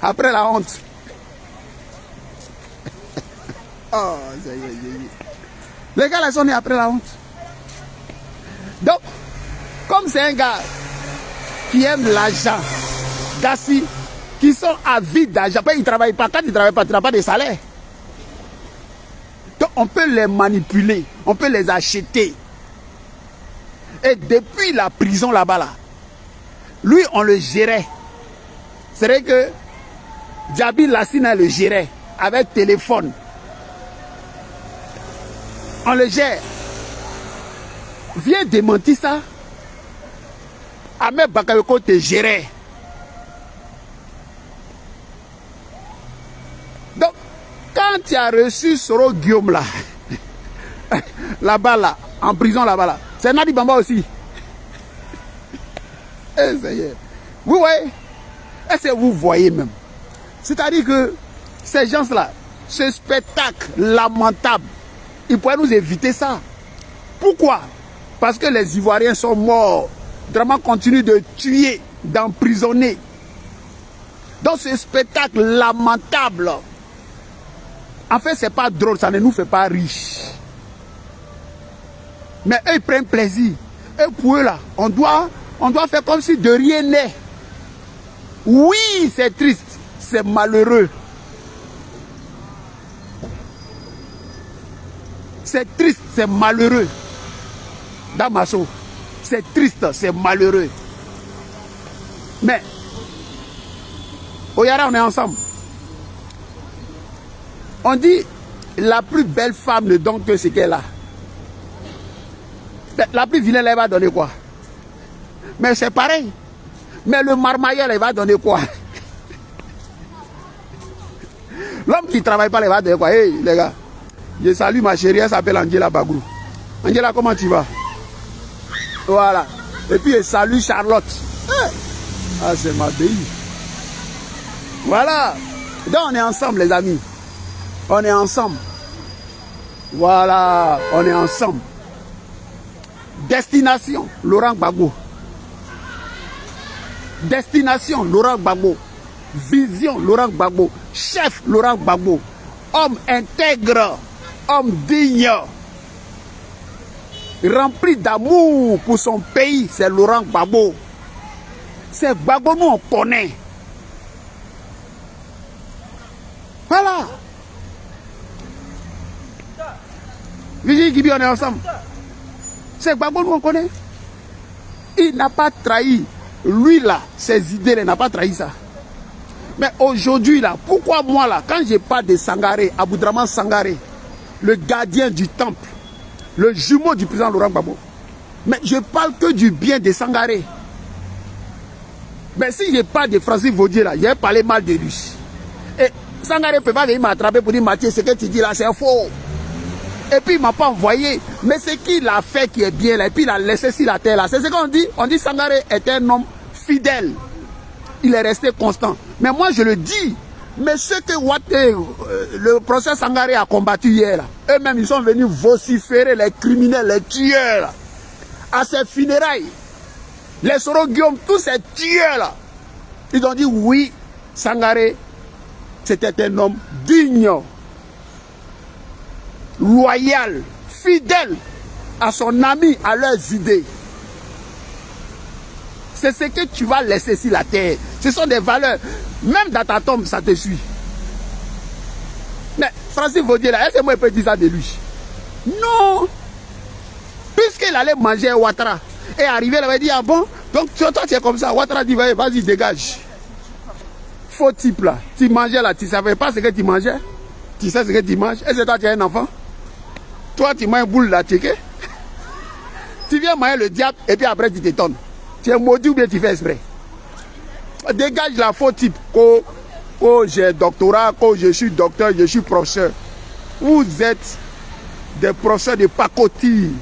après la honte. Oh, les gars là sont nés après la honte. Donc, comme c'est un gars qui aime l'argent, Gassi, qui sont avides d'argent, ils ne travaillent pas, quand ils ne travaillent pas, ils n'ont pas de salaire. Donc on peut les manipuler, on peut les acheter. Et depuis la prison là-bas, là, lui on le gérait. C'est vrai que Djabi Lassina le gérait avec téléphone. On le gère. Viens démentir ça. Ahmed Bakayoko te gérait. Donc, quand tu as reçu Soro Guillaume là, là-bas là, en prison là-bas là, c'est Nadi Bamba aussi. Vous voyez? Est-ce que vous voyez même? C'est-à-dire que ces gens-là, ce spectacle lamentable, ils pourraient nous éviter ça. Pourquoi? Parce que les Ivoiriens sont morts. Drama continue de tuer, d'emprisonner. Dans ce spectacle lamentable, en fait, c'est pas drôle, ça ne nous fait pas riches. Mais eux, ils prennent plaisir. Et pour eux, là, on doit faire comme si de rien n'est. Oui, c'est triste, c'est malheureux. C'est triste, c'est malheureux. Damaso, c'est triste, c'est malheureux. Mais, au Yara, on est ensemble. On dit, la plus belle femme ne donne que ce qu'elle a. La plus vilaine, elle va donner quoi? Mais c'est pareil. Mais le marmailleur, elle va donner quoi? L'homme qui ne travaille pas, il va dire quoi? Hey, les gars, je salue ma chérie, elle s'appelle Angela Bagrou. Angela, comment tu vas? Voilà. Et puis, je salue Charlotte. Hey. Ah, c'est ma béie. Voilà. Donc, on est ensemble, les amis. On est ensemble. Voilà, on est ensemble. Destination, Laurent Gbagbo. Destination, Laurent Gbagbo. Vision, Laurent Gbagbo. Chef, Laurent Gbagbo. Homme intègre, homme digne, rempli d'amour pour son pays, c'est Laurent Gbagbo. C'est Gbagbo, nous on connaît. Voilà. Vigile Gibi, on est ensemble. C'est Gbagbo, nous on connaît. Il n'a pas trahi. Lui là, ses idées, il n'a pas trahi ça. Mais aujourd'hui là, pourquoi moi là, quand je parle de Sangaré, Aboudraman Sangaré, le gardien du temple, le jumeau du président Laurent Gbagbo, mais je parle que du bien de Sangaré. Mais si je parle de Francis Vaudier là, j'ai parlé mal de lui. Et Sangaré ne peut pas venir m'attraper pour dire Mathieu, ce que tu dis là, c'est faux. Et puis il ne m'a pas envoyé. Mais ce qu'il a fait qui est bien là, et puis il a laissé sur la terre là. C'est ce qu'on dit. On dit Sangaré est un homme fidèle. Il est resté constant. Mais moi je le dis. Mais ce que le procès Sangaré a combattu hier là, eux-mêmes ils sont venus vociférer les criminels, les tueurs là, à ses funérailles. Les Soro Guillaume, tous ces tueurs là, ils ont dit oui, Sangaré, c'était un homme digne, loyal, fidèle à son ami, à leurs idées. C'est ce que tu vas laisser sur la terre. Ce sont des valeurs. Même dans ta tombe, ça te suit. Mais Francis Vaudier, là, est-ce que moi je peux dire ça de lui? Non. Puisqu'il allait manger Ouattara. Et arrivé, il avait dit, ah bon? Donc toi tu es comme ça. Ouattara dit, vas-y, dégage. Faux type là. Tu mangeais là, tu ne savais pas ce que tu mangeais. Tu sais ce que tu manges. Est-ce que toi tu es un enfant? Toi tu manges une boule là, tu sais. Tu viens manger le diable et puis après tu t'étonnes. Tu es maudit ou bien tu fais exprès. Dégage la faux type. Oh, j'ai doctorat, je suis docteur, je suis professeur. Vous êtes des professeurs de pacotille,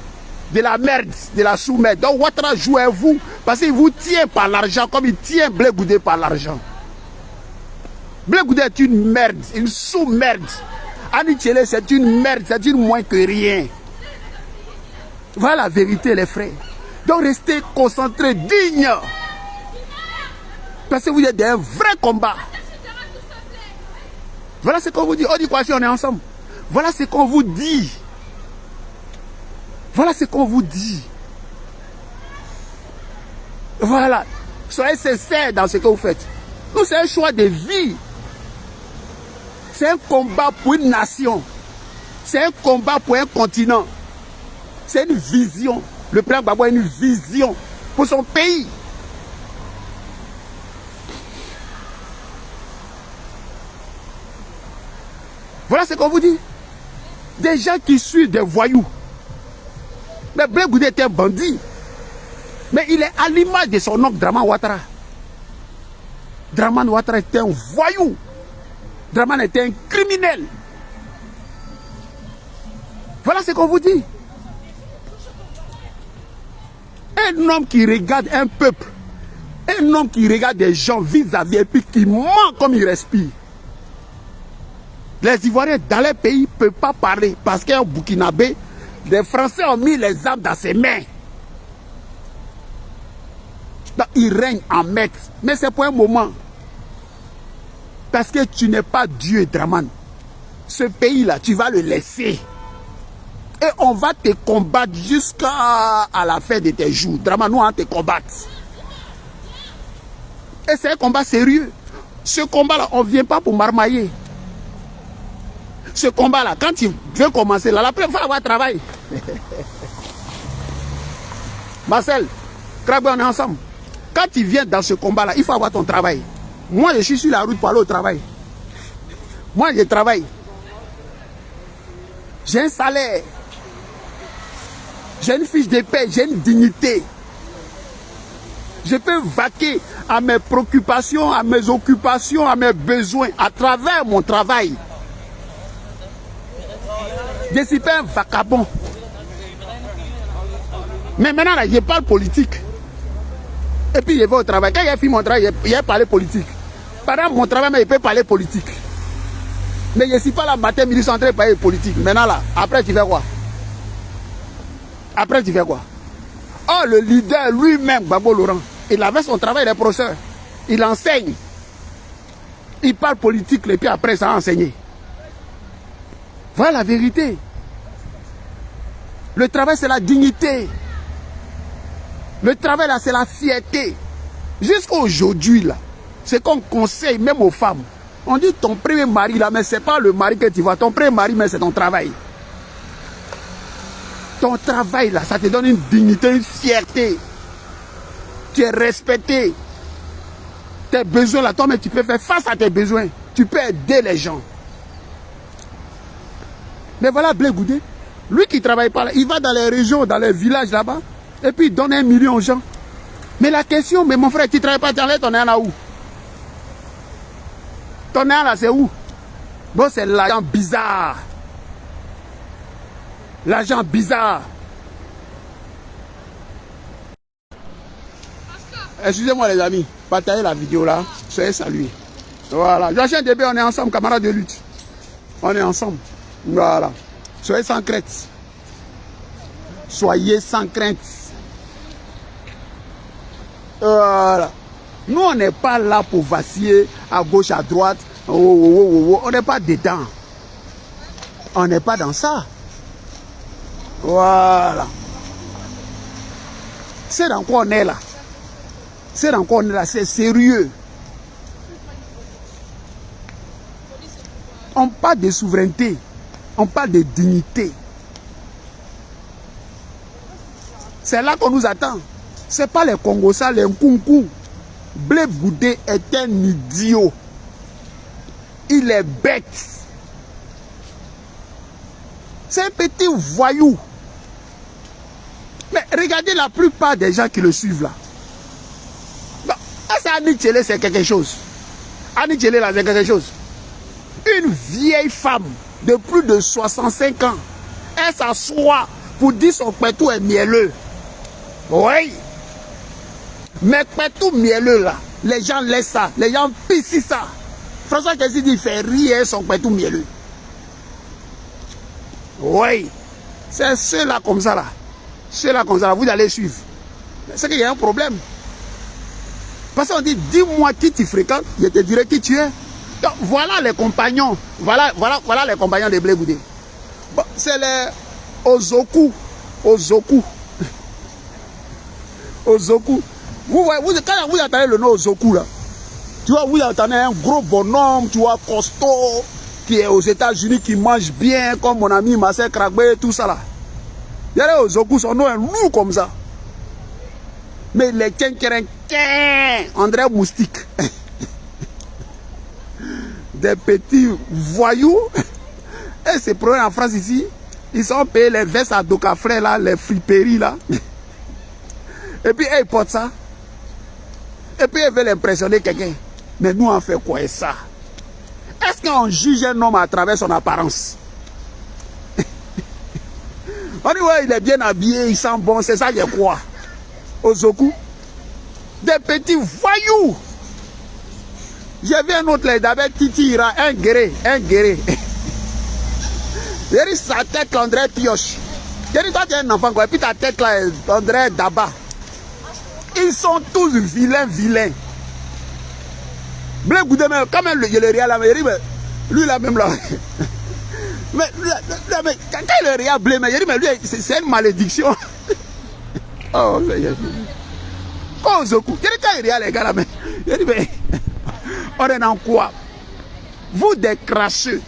de la merde, de la sous-merde. Donc Ouattara joue à vous parce qu'il vous tient par l'argent comme il tient Blé Goudé par l'argent. Blé Goudé est une merde, une sous-merde. Ani Tchele, c'est une merde, c'est une moins que rien. Voilà la vérité, les frères. Donc restez concentrés, dignes. Parce que vous êtes dans un vrai combat. Voilà ce qu'on vous dit. On dit quoi si on est ensemble? Voilà ce qu'on vous dit. Voilà ce qu'on vous dit. Voilà. Soyez sincères dans ce que vous faites. Nous, c'est un choix de vie. C'est un combat pour une nation. C'est un combat pour un continent. C'est une vision. Le président Gbagbo a une vision pour son pays. Voilà ce qu'on vous dit. Des gens qui suivent des voyous. Mais Blé Goudé est un bandit. Mais il est à l'image de son oncle Draman Ouattara. Draman Ouattara était un voyou. Draman était un criminel. Voilà ce qu'on vous dit. Un homme qui regarde un peuple, un homme qui regarde des gens vis-à-vis et puis qui ment comme il respire. Les Ivoiriens dans leur pays ne peuvent pas parler parce qu'un Burkinabé, les Français ont mis les armes dans ses mains. Donc, il règne en maître. Mais c'est pour un moment. Parce que tu n'es pas Dieu, Draman. Ce pays-là, tu vas le laisser. Et on va te combattre jusqu'à la fin de tes jours. Draman, nous, on te combattre. Et c'est un combat sérieux. Ce combat-là, on ne vient pas pour marmailler. Ce combat-là, quand tu veux commencer, là, la première fois, on va travailler. Marcel, Krabbe, on est ensemble. Quand tu viens dans ce combat-là, il faut avoir ton travail. Moi, je suis sur la route pour aller au travail. Moi, je travaille. J'ai un salaire. J'ai une fiche de paie, j'ai une dignité. Je peux vaquer à mes préoccupations, à mes occupations, à mes besoins à travers mon travail. Je ne suis pas un vagabond. Mais maintenant, là, je parle politique. Et puis, je vais au travail. Quand j'ai fini mon travail, j'ai parlé politique. Pendant mon travail, mais je peux parler politique. Mais je ne suis pas là matin, midi, en train de parler politique. Maintenant, là, après, tu fais quoi? Après, tu fais quoi? Oh, le leader lui-même, Gbagbo Laurent, il avait son travail, il est professeur. Il enseigne. Il parle politique, et puis après, ça a enseigné. Voilà la vérité. Le travail, c'est la dignité. Le travail, là, c'est la fierté. Jusqu'à aujourd'hui, là, c'est qu'on conseille même aux femmes. On dit ton premier mari, là, mais ce n'est pas le mari que tu vois. Ton premier mari, mais c'est ton travail. Ton travail, là, ça te donne une dignité, une fierté. Tu es respecté. Tes besoins, là, toi, mais tu peux faire face à tes besoins. Tu peux aider les gens. Mais voilà Blé Goudé. Lui qui ne travaille pas là, il va dans les régions, dans les villages là-bas, et puis il donne 1 million aux gens. Mais la question, mais mon frère, tu ne travailles pas, tu enlèves ton là où? Ton là, c'est où? Bon, c'est l'argent bizarre. L'argent bizarre. Excusez-moi les amis, partagez la vidéo là, soyez salués. Voilà, Joachim Débé, on est ensemble, camarades de lutte. On est ensemble. Voilà. Soyez sans crainte. Soyez sans crainte. Voilà. Nous, on n'est pas là pour vaciller à gauche, à droite. On n'est pas dedans. On n'est pas dans ça. Voilà. C'est dans quoi on est là. C'est dans quoi on est là. C'est sérieux. On parle de souveraineté. On parle de dignité. C'est là qu'on nous attend. Ce n'est pas les Congossas, les Nkunku. Blé Goudé est un idiot. Il est bête. C'est un petit voyou. Mais regardez la plupart des gens qui le suivent là. Ça, Annie Tchélé, c'est quelque chose. Annie Tchélé, là, c'est quelque chose. Une vieille femme de plus de 65 ans, elle s'assoit pour dire son pétou est mielleux. Oui. Mais pétou mielleux là, les gens laissent ça, les gens pissent ça. François Kessi dit, il fait rire son pétou mielleux. Oui. C'est ceux-là comme ça là. Ceux-là comme ça là, vous allez suivre. C'est qu'il y a un problème. Parce qu'on dit, dis-moi qui tu fréquentes, je te dirai qui tu es. Donc, voilà les compagnons. Voilà les compagnons de Blé Goudé. Bon, c'est les Ozoku. Ozoku. Ozoku. Quand vous entendez le nom Ozoku là, tu vois, vous entendez un gros bonhomme, tu vois, costaud, qui est aux États-Unis, qui mange bien, comme mon ami Marcel Kragbe, tout ça là. Il y a les Ozoku, son nom est lourd comme ça. Mais les André Moustique. Des petits voyous. Et c'est problème en France ici. Ils ont payé les vestes à Docafré là, les friperies là. Et puis ils portent ça. Et puis ils veulent impressionner quelqu'un. Mais nous on fait quoi et ça? Est-ce qu'on juge un homme à travers son apparence? On dit ouais, il est bien habillé, il sent bon, c'est ça qu'il croit. Ozoku. Des petits voyous. J'ai vu un autre là, d'abord Titi Ira, un guéré. J'ai dit sa tête, André Pioche. J'ai dit toi tu es un enfant quoi, et puis ta tête là, André Daba. Ils sont tous vilains. Blé Goudé, quand même, il le regarde là, mais lui là même là. mais quand il le regarde Blé, mais il dit, mais lui, c'est une malédiction. Oh, oh, Zoku. Il dit, quand il regarde les gars là, mais il dit, mais on est dans quoi? Vous des cracheux,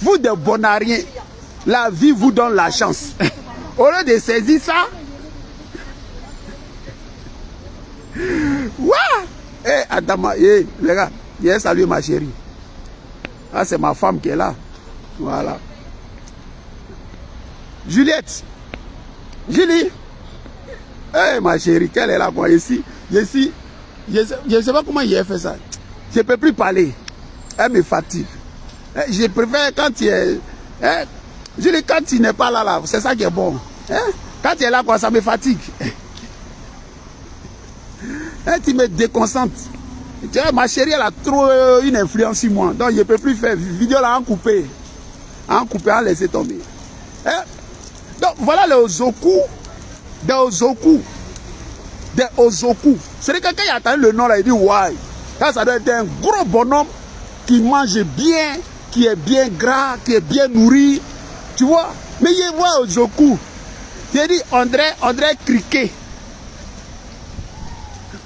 vous des bonariens, la vie vous donne la chance. Au lieu de saisir ça, waouh! Eh, Adama, les gars, viens saluer ma chérie. Ah, c'est ma femme qui est là. Voilà. Juliette. Julie. Eh, ma chérie, qu'elle est là, moi, ici. Je ne sais pas comment il a fait ça. Je ne peux plus parler. Elle me fatigue. Je préfère quand tu es... Je dis, quand tu n'es pas là, c'est ça qui est bon. Hein? Quand tu es là, quoi, ça me fatigue. Hein, tu me déconcentres. Tu vois, ma chérie, elle a trop une influence sur moi. Donc, je ne peux plus faire vidéo là en coupé. En coupé, en laisser tomber. Hein? Donc, voilà les Ozoku. Des Ozoku. Des Ozoku. C'est que quand il a entendu le nom là, il dit, ouais. Ça doit être un gros bonhomme qui mange bien, qui est bien gras, qui est bien nourri. Tu vois? Mais il voit Ozoku. J'ai dit, André Criquet.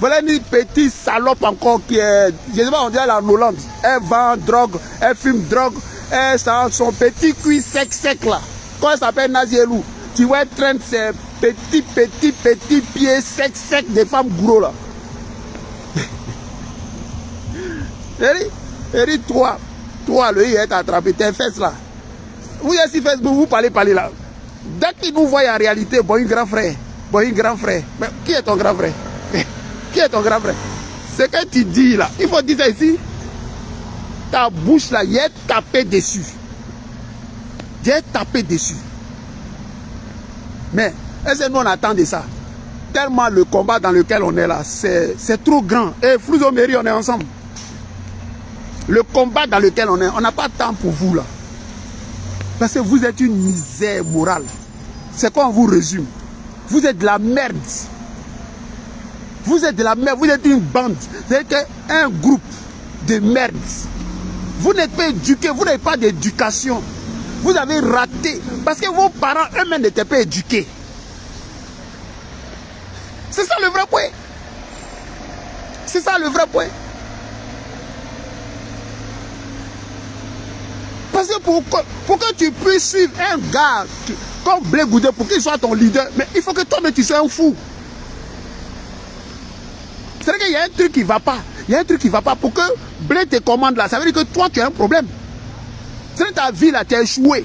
Voilà une petite salope encore qui est, je ne sais pas, on dirait la Hollande. Elle vend drogue, elle fume drogue, elle son petit cuit sec là. Quand elle s'appelle Nazielou, tu vois, elle traîne ses petits pieds secs des femmes gros là. Elle dit, toi, le I est attrapé, tes fesses là. Vous êtes sur Facebook, vous parlez là. Dès qu'il nous voit en réalité, bon, un grand frère. Mais qui est ton grand frère? Qui est ton grand frère? Ce que tu dis là, il faut dire ça ici. Ta bouche là, il est tapé dessus. Mais, est-ce que nous on attend de ça? Tellement le combat dans lequel on est là, c'est trop grand. Et Flouzo Méry, on est ensemble. Le combat dans lequel on est, on n'a pas de temps pour vous là. Parce que vous êtes une misère morale. C'est quoi on vous résume? Vous êtes de la merde. Vous êtes de la merde, vous êtes une bande. Vous êtes un groupe de merde. Vous n'êtes pas éduqués, vous n'avez pas d'éducation. Vous avez raté. Parce que vos parents eux-mêmes n'étaient pas éduqués. C'est ça le vrai point. C'est ça le vrai point. Parce que pour que tu puisses suivre un gars comme Blé Goudé, pour qu'il soit ton leader, mais il faut que toi-même tu sois un fou. C'est-à-dire qu'il y a un truc qui ne va pas. Il y a un truc qui ne va pas. Pour que Blé te commande là, ça veut dire que toi tu as un problème. C'est ta vie là, tu as échoué.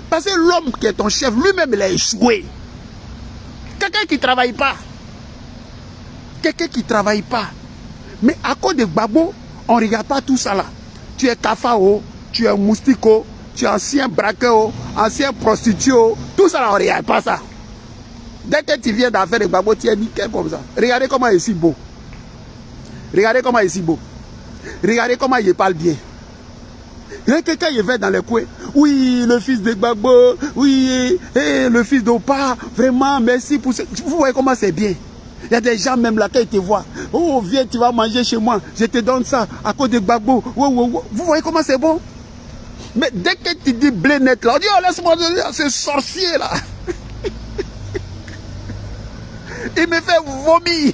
Parce que l'homme qui est ton chef, lui-même il a échoué. Quelqu'un qui ne travaille pas. Quelqu'un qui ne travaille pas. Mais à cause de Gbagbo, on ne regarde pas tout ça là. Tu es Kafao, tu es Moustico, tu es ancien braqueur, ancien prostitué, tout ça là, on ne regarde pas ça. Dès que tu viens d'affaire de Gbagbo, tu es nickel comme ça. Regardez comment il est si beau. Regardez comment il est si beau. Regardez comment il parle bien. Quelqu'un il va dans les coins. Oui, le fils de Gbagbo. Oui, le fils d'Opa. Vraiment, merci pour ça. Vous voyez comment c'est bien. Il y a des gens même là qui te voient. Oh, viens, tu vas manger chez moi. Je te donne ça à cause de Gbagbo. Vous voyez comment c'est bon. Mais dès que tu dis Blé net là, on dit, oh, laisse-moi dire, ce sorcier là. Il me fait vomir.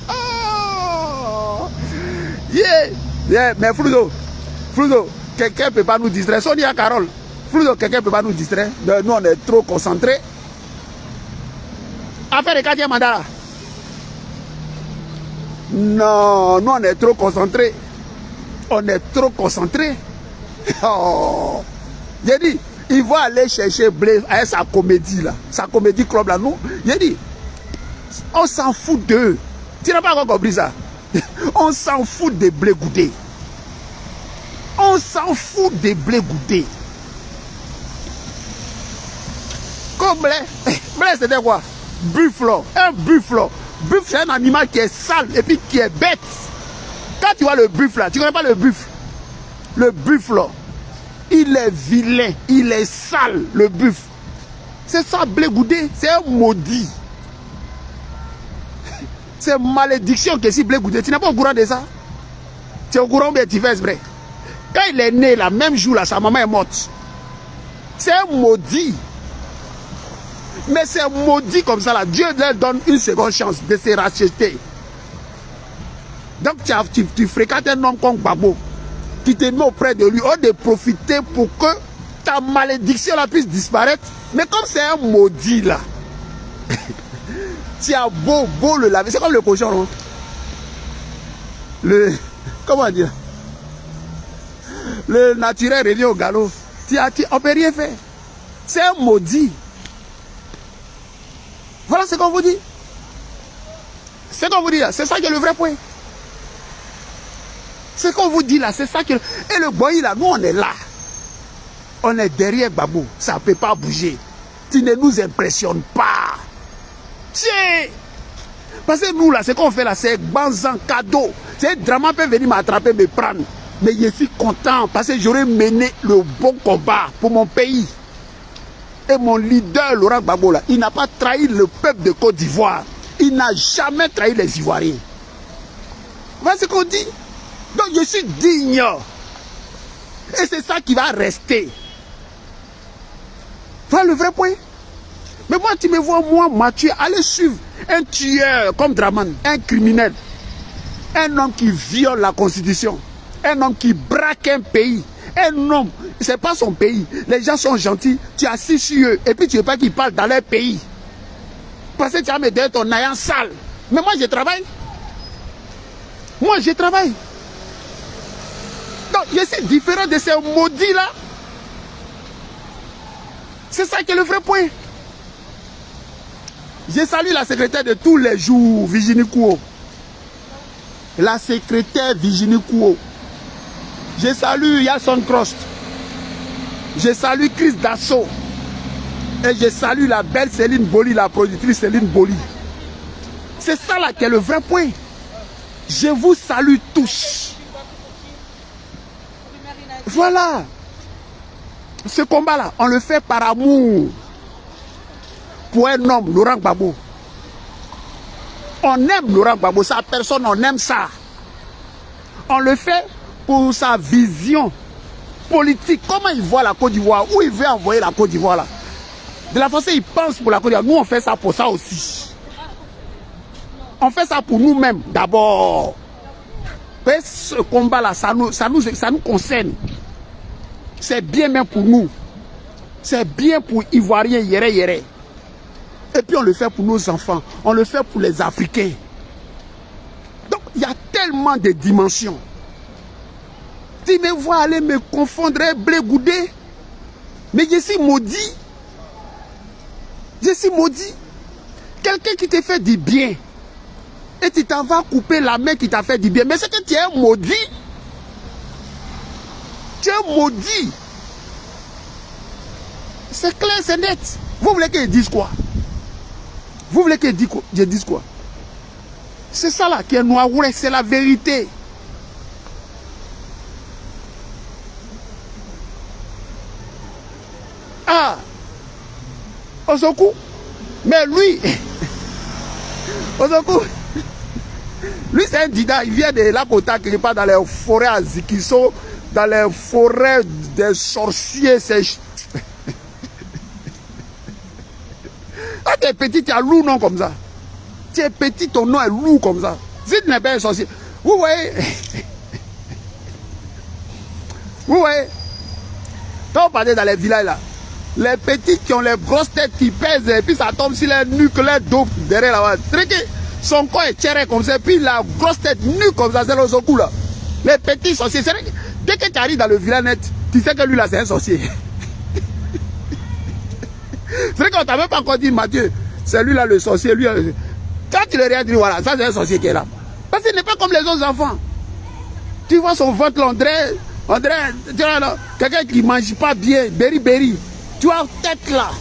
Oh. Yeah. Mais Flouzo, quelqu'un ne peut pas nous distraire. Sonia Carole, Flouzo, quelqu'un ne peut pas nous distraire. Nous, on est trop concentrés. Affaire de 4e mandat là. Non, nous, on est trop concentrés. On est trop concentrés. Oh. J'ai dit, il va aller chercher Blé avec sa comédie là. Sa comédie club là. Nous, j'ai dit, on s'en fout d'eux. Tu n'as pas encore compris ça? On s'en fout de Blé Goudé. On s'en fout de Blé Goudé. Comme Blé. Blé c'était quoi? Buffle. Un buffle. Buffle c'est un animal qui est sale et puis qui est bête. Quand tu vois le buffle là, tu ne connais pas le buffle? Le buffle, il est vilain, il est sale, le buffle. C'est ça Blé Goudé, c'est un maudit. C'est malédiction que si Blé Goudé, tu n'es pas au courant de ça? Tu es au courant mais tu fais exprès. Quand il est né, là, même jour, là, sa maman est morte. C'est un maudit. Mais c'est maudit comme ça, là. Dieu leur donne une seconde chance de se racheter. Donc tu fréquentes un homme comme Gbagbo, qui te met auprès de lui, de profiter pour que ta malédiction là puisse disparaître. Mais comme c'est un maudit, là, tu as beau le laver. C'est comme le cochon, non? Comment dire? Le naturel revient au galop. On ne peut rien faire. C'est un maudit. Voilà ce qu'on vous dit. C'est ce qu'on vous dit là. C'est ça qui est le vrai point. Ce qu'on vous dit là, c'est ça que... Et le boy là, nous on est là. On est derrière Gbagbo. Ça ne peut pas bouger. Tu ne nous impressionnes pas. Tiens. Parce que nous, là, ce qu'on fait là, c'est Banzan cadeau. C'est Drama peut venir m'attraper, me prendre. Mais je suis content parce que j'aurais mené le bon combat pour mon pays. Et mon leader, Laurent Gbagbo, là, il n'a pas trahi le peuple de Côte d'Ivoire. Il n'a jamais trahi les Ivoiriens. Voilà ce qu'on dit. Donc je suis digne. Et c'est ça qui va rester. Voilà le vrai point. Mais moi, tu me vois, moi, Mathieu, aller suivre un tueur comme Draman, un criminel, un homme qui viole la Constitution, un homme qui braque un pays, un homme, c'est pas son pays. Les gens sont gentils, tu assis sur eux, et puis tu veux pas qu'ils parlent dans leur pays. Parce que tu vas me donner ton ayant sale. Mais moi, je travaille. Moi, je travaille. Donc, je suis différent de ces maudits-là. C'est ça qui est le vrai point. Je salue la secrétaire de tous les jours, Virginie Kouo. La secrétaire Virginie Kouo. Je salue Yasson Crost. Je salue Chris Dassault. Et je salue la belle Céline Boli, la productrice Céline Boli. C'est ça là qui est le vrai point. Je vous salue tous. Voilà. Ce combat-là, on le fait par amour. Pour un homme, Laurent Gbagbo. On aime Laurent Gbagbo, sa personne, on aime ça. On le fait pour sa vision politique. Comment il voit la Côte d'Ivoire, où il veut envoyer la Côte d'Ivoire là. De la façon il pense pour la Côte d'Ivoire, nous on fait ça pour ça aussi. On fait ça pour nous-mêmes d'abord. Ce combat-là, ça nous concerne. C'est bien même pour nous. C'est bien pour Ivoiriens, yéré, yéré. Et puis on le fait pour nos enfants. On le fait pour les Africains. Donc il y a tellement de dimensions. Tu me vois aller me confondre, blé goudé. Mais je suis maudit. Je suis maudit. Quelqu'un qui te fait du bien. Et tu t'en vas couper la main qui t'a fait du bien. Mais c'est que tu es maudit. Tu es maudit. C'est clair, c'est net. Vous voulez que je dise quoi? Vous voulez que je dise quoi? C'est ça là qui est noir, c'est la vérité. Ah, Osoku, mais lui, Osoku, lui c'est un dida, il vient de Lakota, qui n'est pas dans les forêts à Zikiso, dans les forêts des sorciers, c'est... Ah, tu es petit, tu as loup non comme ça. Tu es petit, ton nom est loup comme ça. Si tu n'es pas un sorcier, vous voyez, vous voyez, quand on parlait dans les villages là, les petits qui ont les grosses têtes qui pèsent et puis ça tombe sur les nuques, les dos derrière là-bas. Son corps est tiré comme ça, et puis la grosse tête nue comme ça, c'est le Zoku là. Les petits sorciers, c'est vrai que dès que tu arrives dans le village net, tu sais que lui là c'est un sorcier. C'est vrai qu'on t'a même pas encore dit, Mathieu, c'est lui là le sorcier, lui. Quand tu le regardes, tu dis voilà, ça c'est un sorcier qui est là. Parce qu'il n'est pas comme les autres enfants. Tu vois son ventre, on dirait quelqu'un qui ne mange pas bien, berry. Tu vois, tête là,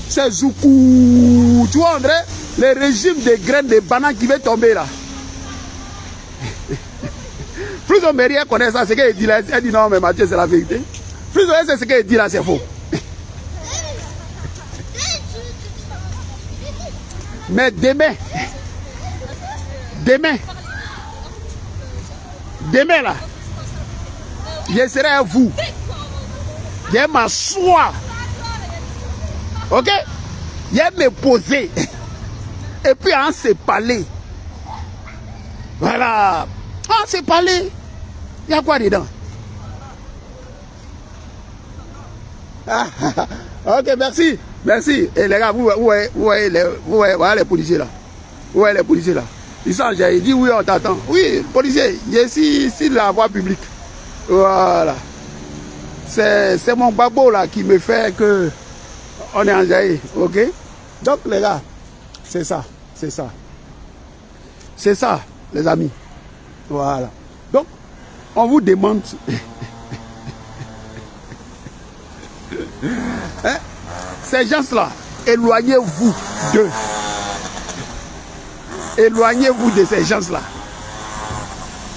c'est Zoukou. Tu vois, on dirait le régime des graines de bananes qui va tomber là. Plus on rien connaît ça, c'est ce qu'il dit là. Elle dit non, mais Mathieu, c'est la vérité. Plus on sait ce qu'il dit là, c'est faux. Mais demain là, je serai à vous. Je vais m'asseoir. Ok? Je vais me poser. Et puis on s'est parlé. Voilà. On s'est parlé. Il y a quoi dedans? Ok, merci. Merci. Et les gars, vous voyez les policiers là. Vous voyez les policiers là. Ils sont engagés. Ils disent oui, on t'attend. Oui, policier, je suis ici de la voie publique. Voilà. C'est mon babo là qui me fait que on est engagé. Ok? Donc les gars, c'est ça. C'est ça. C'est ça, les amis. Voilà. Donc, on vous demande. Ces gens-là, éloignez-vous d'eux. Éloignez-vous de ces gens-là.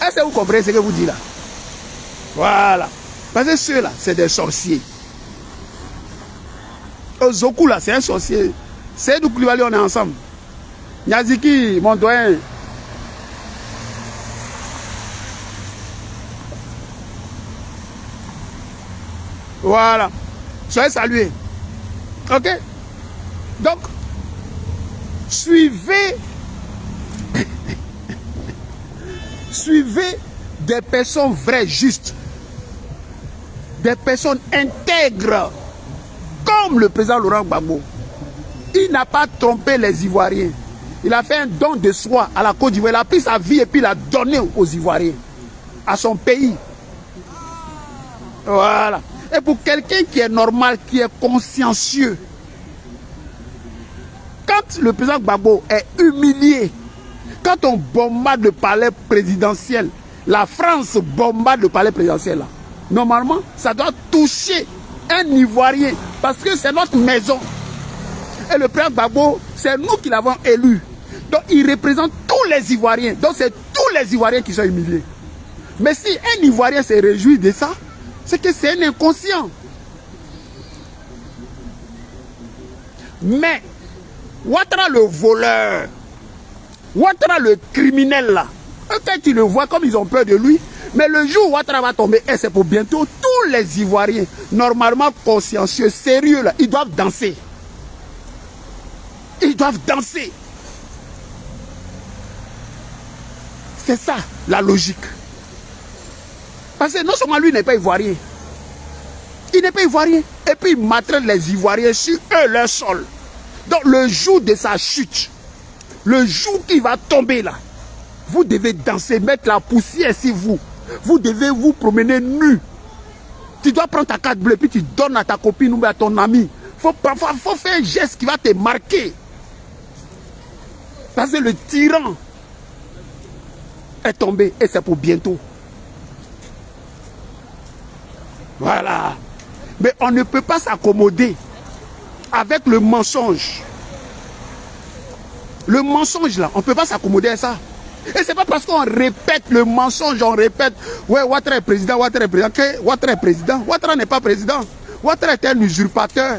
Est-ce que vous comprenez ce que vous dites là? Voilà. Parce que ceux-là, c'est des sorciers. Ozoku là, c'est un sorcier. C'est du Koulibaly, on est ensemble. Nyaziki, mon doyen. Voilà. Soyez salués. Ok? Donc, suivez des personnes vraies, justes, des personnes intègres, comme le président Laurent Gbagbo. Il n'a pas trompé les Ivoiriens. Il a fait un don de soi à la Côte d'Ivoire. Il a pris sa vie et puis il a donné aux Ivoiriens, à son pays. Voilà. Et pour quelqu'un qui est normal, qui est consciencieux, quand le président Gbagbo est humilié, quand on bombarde le palais présidentiel, la France bombarde le palais présidentiel, là, normalement, ça doit toucher un Ivoirien, parce que c'est notre maison. Et le président Gbagbo, c'est nous qui l'avons élu. Donc il représente tous les Ivoiriens. Donc c'est tous les Ivoiriens qui sont humiliés. Mais si un Ivoirien se réjouit de ça, c'est que c'est un inconscient. Mais Ouattara le voleur, Ouattara le criminel là, peut-être tu le vois comme ils ont peur de lui, mais le jour où Ouattara va tomber, et c'est pour bientôt, tous les Ivoiriens, normalement consciencieux, sérieux là, ils doivent danser. Ils doivent danser. C'est ça la logique. Parce que non seulement lui n'est pas ivoirien, il n'est pas ivoirien, et puis il maltraite les Ivoiriens sur eux, leur sol. Donc le jour de sa chute, le jour qu'il va tomber là, vous devez danser, mettre la poussière sur vous. Vous devez vous promener nu. Tu dois prendre ta carte bleue, puis tu donnes à ta copine ou à ton ami. Faut faire un geste qui va te marquer. Parce que le tyran est tombé et c'est pour bientôt. Voilà. Mais on ne peut pas s'accommoder avec le mensonge. Le mensonge là, on ne peut pas s'accommoder à ça. Et c'est pas parce qu'on répète le mensonge, on répète, ouais, Ouattara est président, Ouattara est président, que Ouattara est président. Ouattara n'est pas président. Ouattara est un usurpateur.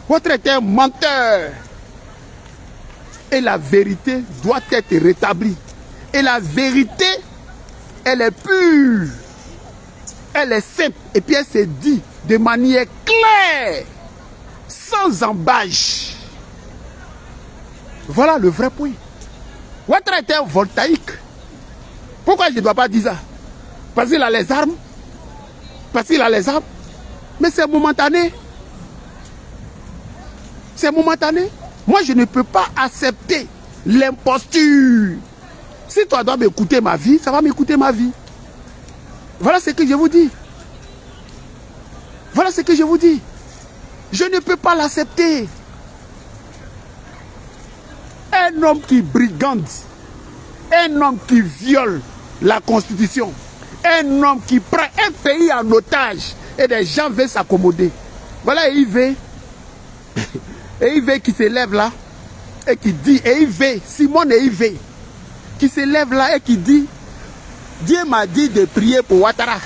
Ouattara est un menteur. Et la vérité doit être rétablie. Et la vérité, elle est pure. Elle est simple. Et puis elle se dit de manière claire, sans embâche. Voilà le vrai point. Ouattara était un voltaïque. Pourquoi je ne dois pas dire ça? Parce qu'il a les armes. Parce qu'il a les armes. Mais c'est momentané. C'est momentané. Moi, je ne peux pas accepter l'imposture. Si toi dois m'écouter ma vie, ça va m'écouter ma vie. Voilà ce que je vous dis. Voilà ce que je vous dis. Je ne peux pas l'accepter. Un homme qui brigande, un homme qui viole la Constitution, un homme qui prend un pays en otage et des gens veulent s'accommoder. Voilà Yves. Et Yves qui se lève là et qui dit, et Yves, Simone et Yves, qui se lève là et qui dit, Dieu m'a dit de prier pour Ouattara.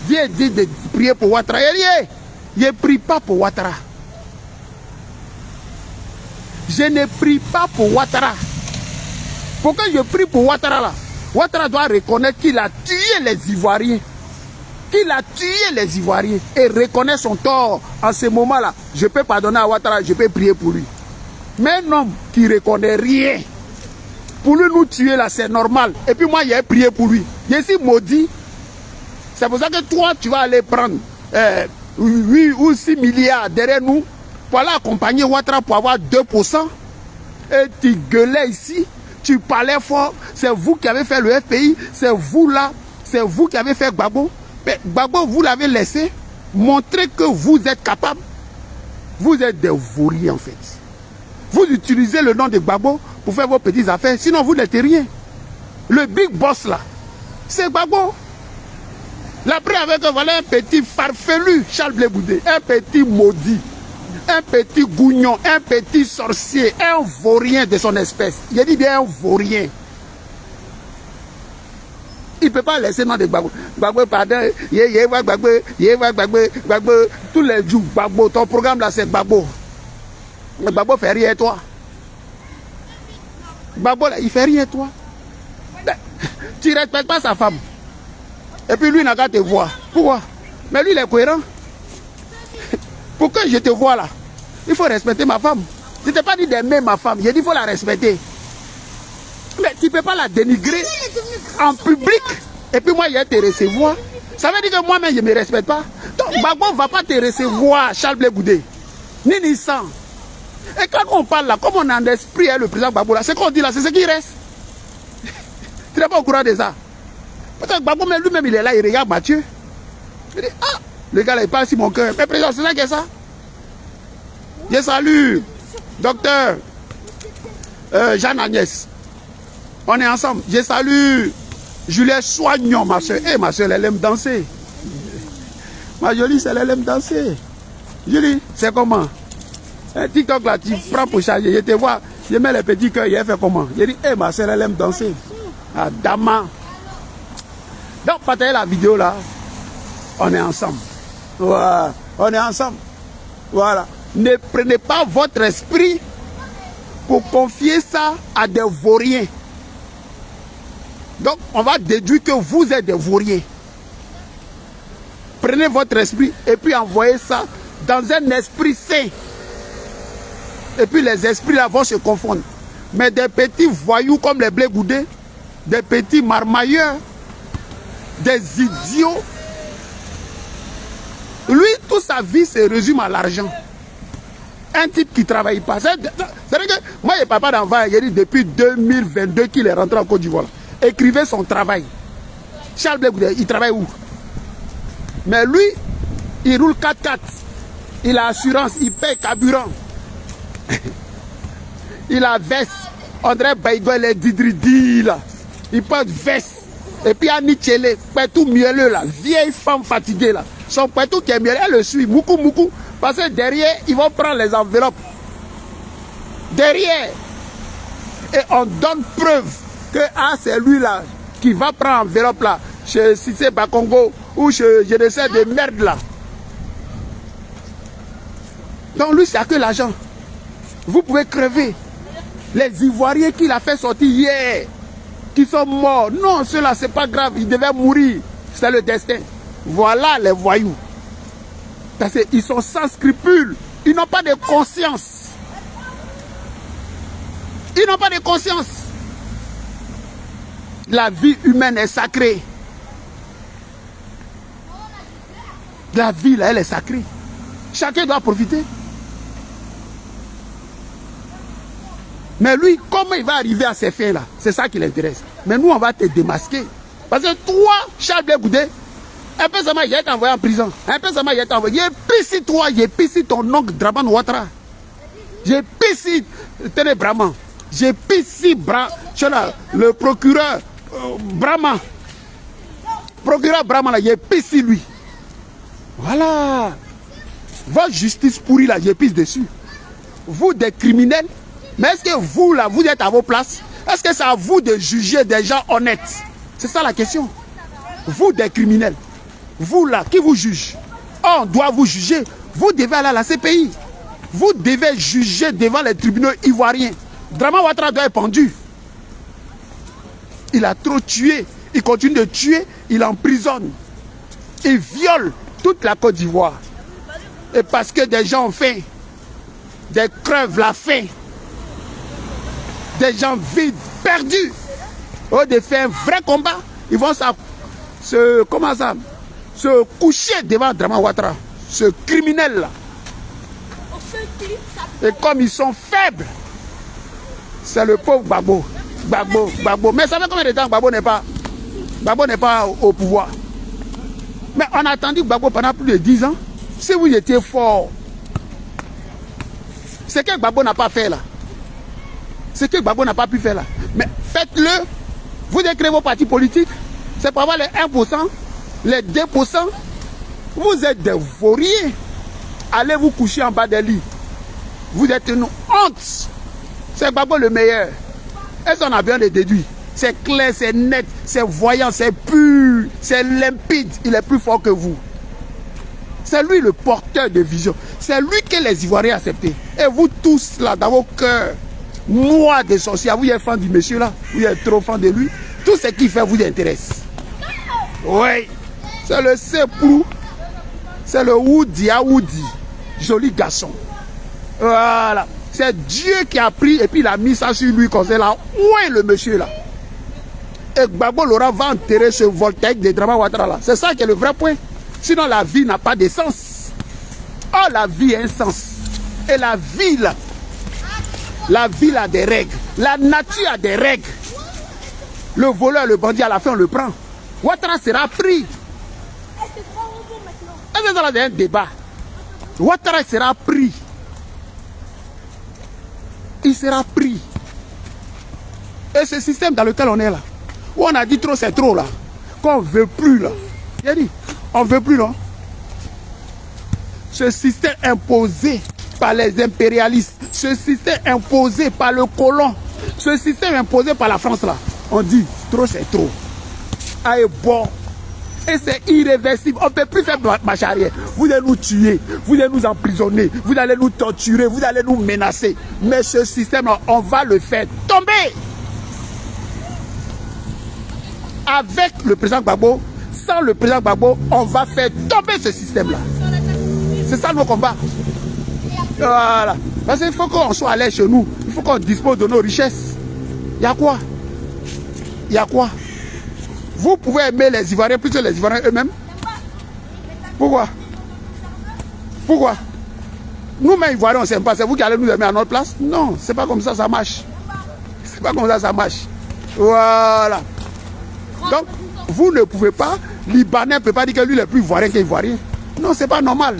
Dieu dit de prier pour Ouattara. Je ne prie pas pour Ouattara. Je ne prie pas pour Ouattara. Pourquoi je prie pour Ouattara là? Ouattara doit reconnaître qu'il a tué les Ivoiriens. Qu'il a tué les Ivoiriens et reconnaître son tort. En ce moment-là, je peux pardonner à Ouattara, je peux prier pour lui. Mais un homme qui ne reconnaît rien, pour lui nous tuer là, c'est normal. Et puis moi, j'ai prié pour lui. Je suis maudit. C'est pour ça que toi, tu vas aller prendre 8 ou 6 milliards derrière nous pour aller accompagner Ouattara pour avoir 2%. Et tu gueulais ici, tu parlais fort. C'est vous qui avez fait le FPI, c'est vous là, c'est vous qui avez fait Gbagbo. Mais Gbagbo, vous l'avez laissé montrer que vous êtes capable. Vous êtes des vauriers en fait. Vous utilisez le nom de Gbagbo pour faire vos petites affaires, sinon vous n'êtes rien. Le big boss là, c'est Gbagbo. L'après avec voilà un petit farfelu, Charles Blé Goudé, un petit maudit, un petit gougnon, un petit sorcier, un vaurien de son espèce. Je dis bien un vaurien. Il ne peut pas laisser dans des Gbagbo. Gbagbo, pardon, Gbagbo, tous les jours, Gbagbo, ton programme là c'est Gbagbo. Gbagbo fait rien toi. Gbagbo là, il fait rien toi. Tu ne respectes pas sa femme. Et puis lui, il n'a qu'à te voir. Pourquoi? Mais lui, il est cohérent. Pour que je te vois là, il faut respecter ma femme. Je ne t'ai pas dit d'aimer ma femme, j'ai dit qu'il faut la respecter. Mais tu ne peux pas la dénigrer en public. Et puis moi, je vais te recevoir. Ça veut dire que moi-même, je ne me respecte pas. Donc, Gbagbo ne va pas te recevoir, Charles Blé Goudé. Ni Nissan. Et quand on parle là, comme on a un esprit, le président Gbagbo là, c'est qu'on dit là, c'est ce qui reste. Tu n'es pas au courant de ça. Parce que Gbagbo lui-même, il est là, il regarde Mathieu. Il dit, ah, le gars là, il parle sur mon cœur. Mais président, c'est ça qui est ça. Je salue, docteur Jeanne Agnès. On est ensemble. Je salue Juliette Soignon, ma soeur. Eh, ma soeur, elle aime danser. Ma jolie, elle aime danser. Julie, c'est comment? Un TikTok là, tu prends pour charger. Je te vois, je mets les petits cœurs, il fait comment? Je dis, eh, ma soeur, elle aime danser. Ah, Dama. Donc, partagez la vidéo là. On est ensemble. Voilà. On est ensemble. Voilà. Ne prenez pas votre esprit pour confier ça à des vauriens. Donc, on va déduire que vous êtes des vauriens. Prenez votre esprit et puis envoyez ça dans un esprit sain. Et puis les esprits là vont se confondre. Mais des petits voyous comme les Blé Goudé, des petits marmailleurs, des idiots. Lui, toute sa vie se résume à l'argent. Un type qui ne travaille pas. C'est-à-dire que moi, je n'ai pas d'enfant. Il dit depuis 2022 qu'il est rentré en Côte d'Ivoire. Écrivez son travail. Charles Blé Goudé, il travaille où? Mais lui, il roule 4x4. Il a assurance, il paye carburant. Il a veste. André Baïgo, il est didridi là. Il porte veste. Et puis Annie Tchele, tout mielleux là. Vieille femme fatiguée là. Son pétou qui est mielleux, elle le suit. Moukou, moukou. Parce que derrière, ils vont prendre les enveloppes. Derrière. Et on donne preuve que ah, c'est lui là qui va prendre l'enveloppe là. Chez Cissé Bakongo ou chez je ne sais de merde là. Donc lui, c'est que l'argent. Vous pouvez crever. Les Ivoiriens qu'il a fait sortir hier, qui sont morts. Non, ceux-là, c'est pas grave. Ils devaient mourir. C'est le destin. Voilà les voyous. Parce qu'ils sont sans scrupules. Ils n'ont pas de conscience. Ils n'ont pas de conscience. La vie humaine est sacrée. La vie, là, elle est sacrée. Chacun doit profiter. Mais lui, comment il va arriver à ces fins-là? C'est ça qui l'intéresse. Mais nous, on va te démasquer. Parce que toi, Charles Blé Goudé, un peu seulement, il est envoyé en prison. Un peu seulement, il est envoyé. J'ai pissé toi, j'ai pissé ton oncle Draman Ouattara. J'ai pissé Téné Brahman. J'ai pissé le procureur Brahman. Procureur Brahman, là, j'ai pissé lui. Voilà. Votre justice pourrie, là, j'ai pissé dessus. Vous, des criminels. Mais est-ce que vous, là, vous êtes à vos places? Est-ce que c'est à vous de juger des gens honnêtes? C'est ça la question. Vous, des criminels. Vous, là, qui vous juge? On doit vous juger. Vous devez aller à la CPI. Vous devez juger devant les tribunaux ivoiriens. Draman Ouattara doit être pendu. Il a trop tué. Il continue de tuer. Il emprisonne. Il viole toute la Côte d'Ivoire. Et parce que des gens ont faim. Des crèvent la faim. Des gens vides, perdus. Au de faire un vrai combat, ils vont se coucher devant Draman Ouattara, ce criminel-là. Et comme ils sont faibles, c'est le pauvre Gbagbo. Gbagbo. Mais ça fait combien de temps Gbagbo n'est pas au pouvoir? Mais on a attendu Gbagbo pendant plus de 10 ans. Si vous étiez fort, c'est que Gbagbo n'a pas fait là. C'est que Gbagbo n'a pas pu faire là. Mais faites-le. Vous décrétez vos partis politiques. C'est pour avoir les 1%, les 2%. Vous êtes des vauriens. Allez vous coucher en bas des lits. Vous êtes une honte. C'est Gbagbo le meilleur. Est-ce qu'on a bien les déduits? C'est clair, c'est net, c'est voyant, c'est pur, c'est limpide. Il est plus fort que vous. C'est lui le porteur de vision. C'est lui que les Ivoiriens acceptent. Et vous tous là, dans vos cœurs noirs des sorciers, vous êtes fan du monsieur là, vous êtes trop fan de lui. Tout ce qu'il fait vous intéresse. Oui. C'est le Seprou. C'est le Woody à Woody. Joli garçon. Voilà. C'est Dieu qui a pris et puis il a mis ça sur lui comme ça là. Où est le monsieur là? Et Gbagbo Laurent va enterrer ce voltaïque de Dramane Ouattara là. C'est ça qui est le vrai point. Sinon la vie n'a pas de sens. Oh, la vie a un sens. Et la vie a des règles. La nature a des règles. Le voleur, le bandit, à la fin on le prend. Ouattara sera pris. Est-ce que ça là un débat? Ouattara sera pris. Il sera pris. Et ce système dans lequel on est là, où on a dit trop c'est trop là, qu'on ne veut plus là. J'ai dit, on ne veut plus là. Ce système imposé par les impérialistes, ce système imposé par le colon, ce système imposé par la France là, on dit trop c'est trop. Ah, et bon. Et c'est irréversible. On ne peut plus faire marche arrière. Vous allez nous tuer, vous allez nous emprisonner, vous allez nous torturer, vous allez nous menacer. Mais ce système-là, on va le faire tomber. Avec le président Gbagbo, sans le président Gbagbo, on va faire tomber ce système-là. C'est ça nos combats. Voilà. Parce qu'il faut qu'on soit à l'aise chez nous. Il faut qu'on dispose de nos richesses. Il y a quoi? Il y a quoi? Vous pouvez aimer les Ivoiriens plus que les Ivoiriens eux-mêmes? Pourquoi? Pourquoi? Nous-mêmes Ivoiriens, on ne s'aime pas. C'est vous qui allez nous aimer à notre place? Non, c'est pas comme ça, ça marche. C'est pas comme ça, ça marche. Voilà. Donc, vous ne pouvez pas, Libanais ne peut pas dire que lui il est plus Ivoirien qu'Ivoirien. Non, c'est pas normal.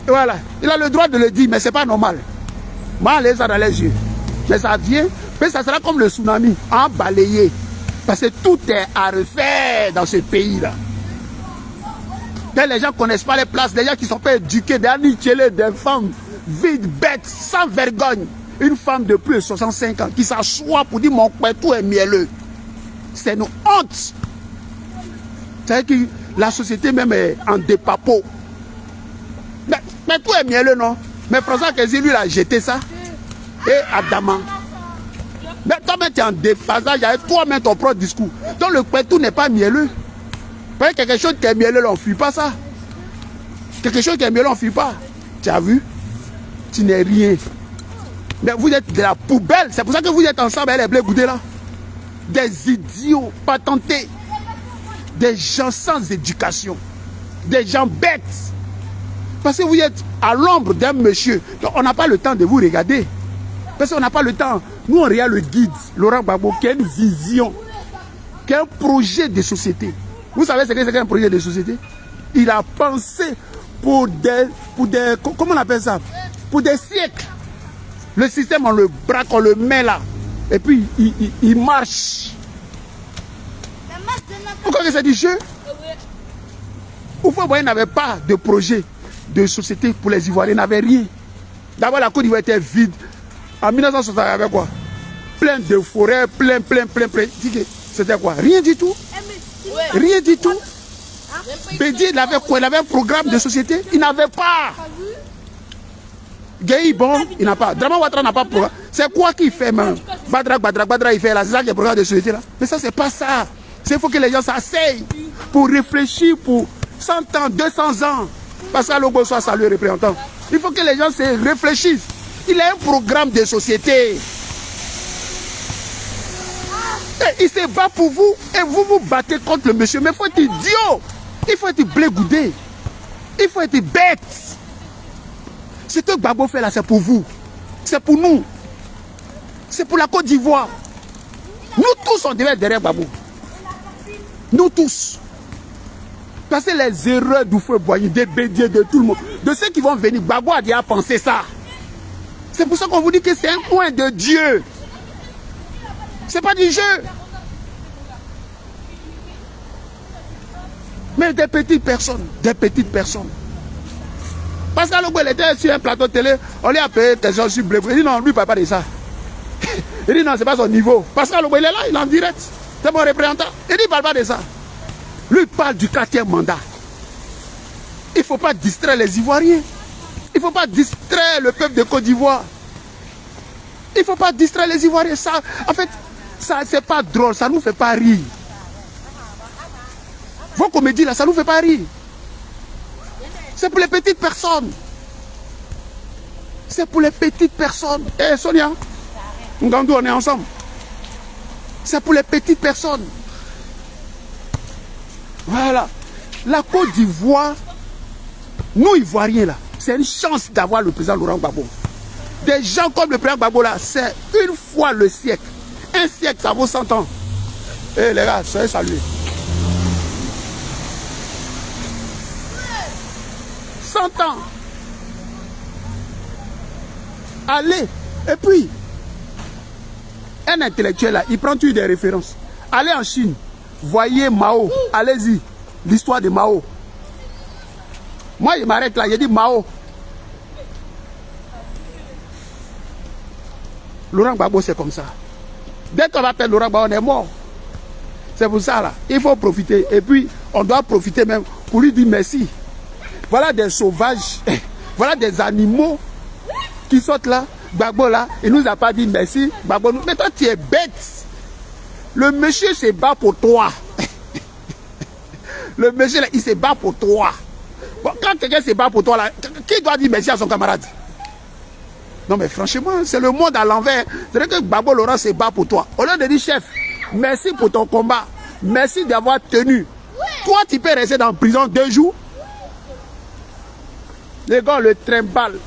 Voilà. Il a le droit de le dire, mais c'est pas normal. Moi, les ça dans les yeux. Mais ça vient, mais ça sera comme le tsunami, en balayé. Parce que tout est à refaire dans ce pays-là. Les gens ne connaissent pas les places, les gens qui ne sont pas éduqués, des anichélés, des femmes vides, bêtes, sans vergogne. Une femme de plus de 65 ans qui s'assoit pour dire mon tout est mielleux. C'est une honte. C'est-à-dire que la société même est en dépapo. Mais tout est mielleux, non? Mais François Kézi, lui, il a jeté ça. Et Adama. Mais toi-même, tu es en déphasage avec toi-même ton propre discours. Donc le tout n'est pas mielleux. Parce que quelque chose qui est mielleux, on ne fuit pas ça. Quelque chose qui est mielleux, on ne fuit pas. Tu as vu? Tu n'es rien. Mais vous êtes de la poubelle. C'est pour ça que vous êtes ensemble avec les blés goudés là. Des idiots patentés. Des gens sans éducation. Des gens bêtes. Parce que vous êtes à l'ombre d'un monsieur. Donc on n'a pas le temps de vous regarder. Parce qu'on n'a pas le temps. Nous, on regarde le guide, Laurent Gbagbo, qui a une vision, qui a un projet de société. Vous savez ce que c'est qu'un projet de société? Il a pensé pour des, comment on appelle ça? Pour des siècles. Le système, on le braque, on le met là. Et puis, il marche. Vous croyez que c'est du jeu? Pourquoi il n'avait pas de projet de société pour les Ivoiriens? Il n'avait rien. D'abord, la Côte d'Ivoire était vide. En 1960, il y avait quoi? Plein de forêts, plein. C'était quoi? Rien du tout. Rien du tout. Bédier, il avait quoi? Il avait un programme de société. Il n'avait pas. Gueye, bon, il n'a pas. Dramane Ouattara n'a pas de programme. C'est quoi qu'il fait même? Badra, il fait là. C'est ça qui est le programme de société là. Mais ça, c'est pas ça. Il faut que les gens s'asseyent pour réfléchir pour 100 ans, 200 ans. Parce qu'à l'Ogo soit salué représentant. Il faut que les gens se réfléchissent. Il a un programme de société. Et il se bat pour vous. Et vous vous battez contre le monsieur. Mais il faut être idiot. Il faut être blégoudé. Il faut être bête. Ce que Gbagbo fait là, c'est pour vous. C'est pour nous. C'est pour la Côte d'Ivoire. Nous tous, on devait être derrière Gbagbo. Nous tous. Parce que les erreurs du feu Boigny, des Bédier, de tout le monde, de ceux qui vont venir, Gbagbo a déjà pensé ça. C'est pour ça qu'on vous dit que c'est un coin de Dieu. C'est pas du jeu. Mais des petites personnes, Pascal Logbo, il était sur un plateau de télé, on lui a payé des gens sur Blébou. Il dit non, lui, il ne parle pas de ça. Il dit non, ce n'est pas son niveau. Pascal Logbo, il est là, il est en direct. C'est mon représentant. Il dit il ne parle pas de ça. Lui, il parle du 4e mandat. Il ne faut pas distraire les Ivoiriens. Il ne faut pas distraire le peuple de Côte d'Ivoire. Il ne faut pas distraire les Ivoiriens. Ça, en fait, ça, c'est pas drôle, ça ne nous fait pas rire. Vos comédies là, ça ne nous fait pas rire. C'est pour les petites personnes. C'est pour les petites personnes. Eh Sonia, Ngandou, on est ensemble. C'est pour les petites personnes. Voilà. La Côte d'Ivoire, nous Ivoiriens là, c'est une chance d'avoir le président Laurent Gbagbo. Des gens comme le président Gbagbo là, c'est une fois le siècle. Un siècle, ça vaut 100 ans. Eh les gars, soyez salués. 100 ans. Allez. Et puis, un intellectuel là, il prend des références. Allez en Chine, voyez Mao, allez-y, l'histoire de Mao. Moi, il m'arrête là, j'ai dit Mao. Laurent Gbagbo, c'est comme ça. Dès qu'on appelle Laurent Gbagbo, on est mort. C'est pour ça là, il faut profiter. Et puis, on doit profiter même pour lui dire merci. Voilà des sauvages, voilà des animaux qui sortent là. Gbagbo là, il nous a pas dit merci. Gbagbo, mais toi tu es bête. Le monsieur se bat pour toi. Le monsieur là, il se bat pour toi. Bon, quand quelqu'un se bat pour toi là, qui doit dire merci à son camarade? Non mais franchement, c'est le monde à l'envers. C'est vrai que Gbagbo Laurent se bat pour toi. Au lieu de dire chef, merci pour ton combat. Merci d'avoir tenu. Toi tu peux rester dans la prison 2 jours. Les gars le trimballent.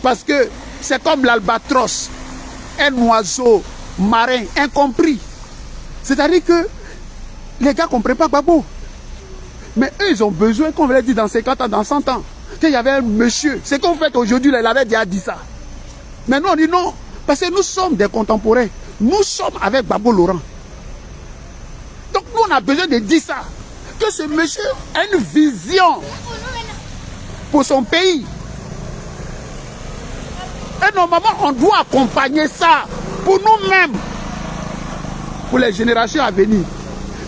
Parce que c'est comme l'albatros, un oiseau marin incompris. C'est-à-dire que les gars ne comprennent pas Gbagbo. Mais eux, ils ont besoin, comme on l'a dit dans 50 ans, dans 100 ans, qu'il y avait un monsieur. C'est qu'on fait aujourd'hui, il avait déjà dit ça. Mais nous, on dit non. Parce que nous sommes des contemporains. Nous sommes avec Gbagbo Laurent. Donc nous, on a besoin de dire ça. Que ce monsieur a une vision pour son pays. Et normalement, on doit accompagner ça pour nous-mêmes, pour les générations à venir.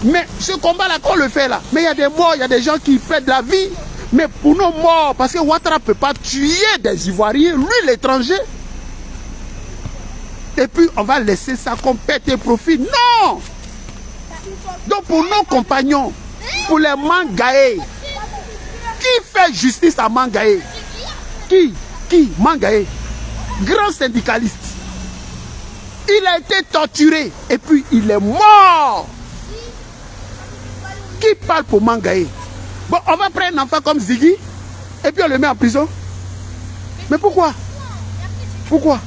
Mais ce combat-là, qu'on le fait là, mais il y a des morts, il y a des gens qui perdent la vie. Mais pour nos morts, parce que Ouattara ne peut pas tuer des Ivoiriens, lui l'étranger. Et puis on va laisser ça comme pète et profit. Non! Donc pour nos compagnons, pour les Mangaé, qui fait justice à Mangaé? Qui? Mangaé? Grand syndicaliste. Il a été torturé et puis il est mort. Qui parle pour Mangaé? Bon, on va prendre un enfant comme Ziggy et puis on le met en prison. Mais pourquoi? Pourquoi?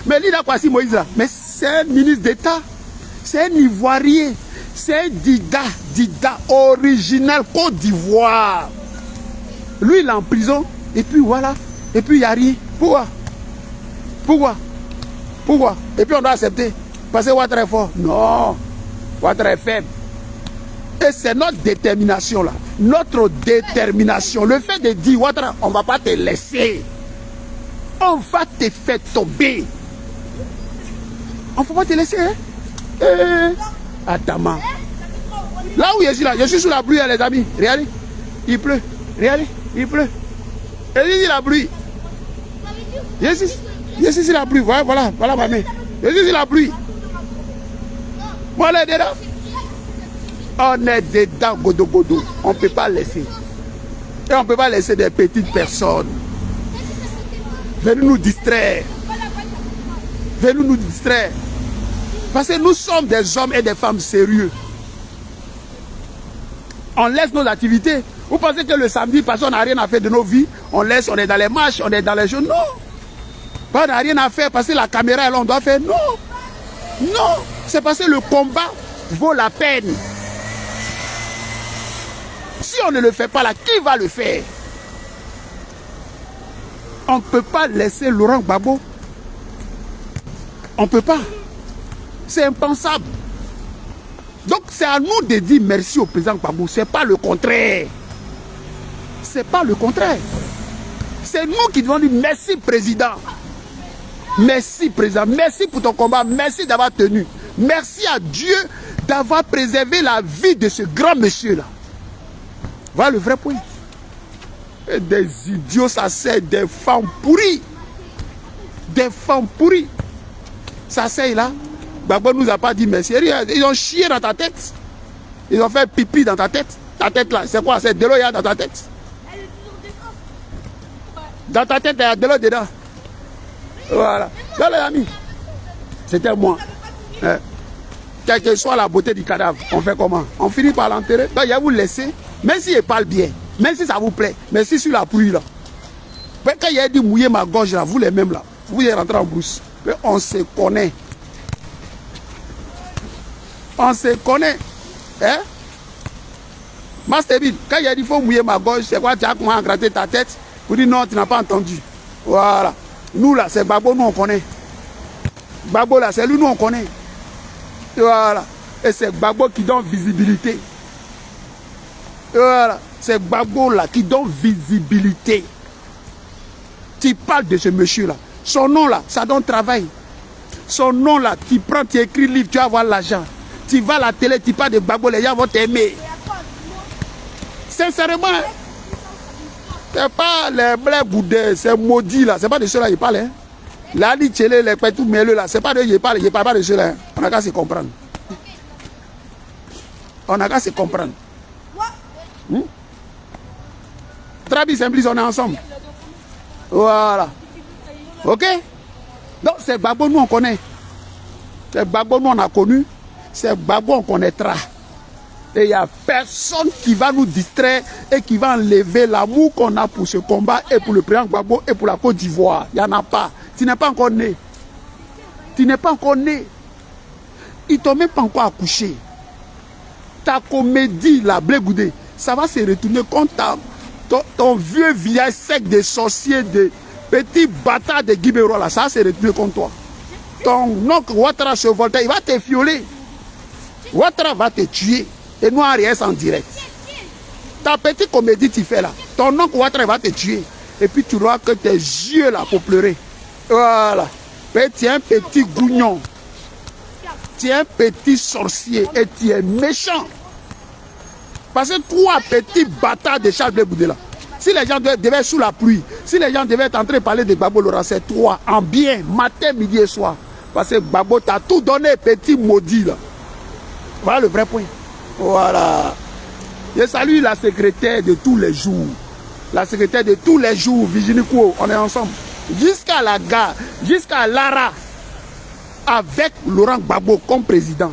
Mais lui, là, quoi, si Moïse là? Mais c'est un ministre d'État. C'est un Ivoirien. C'est un Dida original Côte d'Ivoire. Lui, il est en prison. Et puis voilà. Et puis il n'y a rien. Pourquoi? Et puis on doit accepter. Parce que Ouattara est fort. Non. Ouattara est faible. Et c'est notre détermination là. Notre détermination. Le fait de dire Ouattara, on ne va pas te laisser. On va te faire tomber. On ne va pas te laisser. Hein? Atama. Là où je suis là, je suis sous la pluie, les amis. Regardez. Il pleut. Regardez. Il pleut. Et il y a la pluie. Je suis sur la pluie. Voilà ma main. Je suis sur la pluie. Moi, on est dedans. On est dedans, godo. On ne peut pas laisser. Et on ne peut pas laisser des petites personnes venir nous distraire. Parce que nous sommes des hommes et des femmes sérieux. On laisse nos activités. Vous pensez que le samedi, parce qu'on n'a rien à faire de nos vies, on laisse, on est dans les marches, on est dans les jeux. Non. On n'a rien à faire parce que la caméra, là, on doit faire. Non. C'est parce que le combat vaut la peine. Si on ne le fait pas là, qui va le faire? On ne peut pas laisser Laurent Gbagbo. On ne peut pas. C'est impensable. Donc c'est à nous de dire merci au président Gbagbo. Ce n'est pas le contraire. c'est pas le contraire. C'est nous qui devons dire merci président. Merci président, merci pour ton combat, merci d'avoir tenu. Merci à Dieu d'avoir préservé la vie de ce grand monsieur-là. Voilà le vrai point. Et des idiots, ça c'est des femmes pourries. Des femmes pourries. Ça c'est là. Gbagbo nous a pas dit merci. Ils ont chié dans ta tête. Ils ont fait pipi dans ta tête. Ta tête là, c'est quoi? C'est de l'eau dans ta tête. Dans ta tête, il y a de l'eau dedans. Voilà. Dans les amis, c'était moi. Quelle que soit la beauté du cadavre, on fait comment? On finit par l'enterrer. Donc, il va vous laisser, même s'il parle bien, même si ça vous plaît, mais si sur la pluie là. Mais quand il a dit mouiller ma gorge là, vous les mêmes là, vous êtes rentrés en brousse. Mais on se connaît. On se connaît. Hein? Master Bill, quand il a dit il faut mouiller ma gorge, c'est quoi? Tu as commencé à gratter ta tête? Vous dites non, tu n'as pas entendu. Voilà. Nous là, c'est Gbagbo, nous on connaît. Gbagbo là, c'est lui, nous on connaît. Voilà. Et c'est Gbagbo qui donne visibilité. Voilà. C'est Gbagbo là qui donne visibilité. Tu parles de ce monsieur là. Son nom là, ça donne travail. Son nom là, tu prends, tu écris livre, tu vas avoir l'argent. Tu vas à la télé, tu parles de Gbagbo, les gens vont t'aimer. Sincèrement, c'est pas les blés boudins, c'est maudit là. C'est pas de ceux-là qui parlent. Hein. Là, les tchélé, les pétou mêleux là, c'est pas de ceux qui parlent. Je ne parle pas de ceux-là. Hein. On n'a qu'à se comprendre. On n'a qu'à se comprendre. Trabi Simplice, on est ensemble. Voilà. Ok? Donc, c'est Gbagbo, nous on connaît. C'est Gbagbo, nous on a connu. C'est Gbagbo, on connaîtra. Et il n'y a personne qui va nous distraire et qui va enlever l'amour qu'on a pour ce combat et pour le président Gbagbo et pour la Côte d'Ivoire. Il n'y en a pas. Tu n'es pas encore né. Tu n'es pas encore né. Ils ne t'ont même pas encore accouché. Ta comédie, la Blé Goudé, ça va se retourner contre ton vieux vieil sec de sorciers, de petits bâtards de Guibéro, là. Ça va se retourner contre toi. Ton oncle Ouattara se volta, il va te violer. Ouattara va te tuer. Et nous, on reste en direct. Ta petite comédie, tu fais là. Ton oncle Ouattara va te tuer. Et puis tu auras que tes yeux là pour pleurer. Voilà. Mais tu es un petit gougnon. Tu es un petit sorcier. Et tu es méchant. Parce que trois petits bâtards de Charles Blé Goudé là. Si les gens devaient être sous la pluie, si les gens devaient être en train de parler de Gbagbo Laurent, c'est toi, en bien, matin, midi et soir. Parce que Gbagbo t'a tout donné, petit maudit là. Voilà le vrai point. Voilà. Je salue la secrétaire de tous les jours. La secrétaire de tous les jours, Virginie Kouo, on est ensemble. Jusqu'à la gare, jusqu'à Lara, avec Laurent Gbagbo comme président,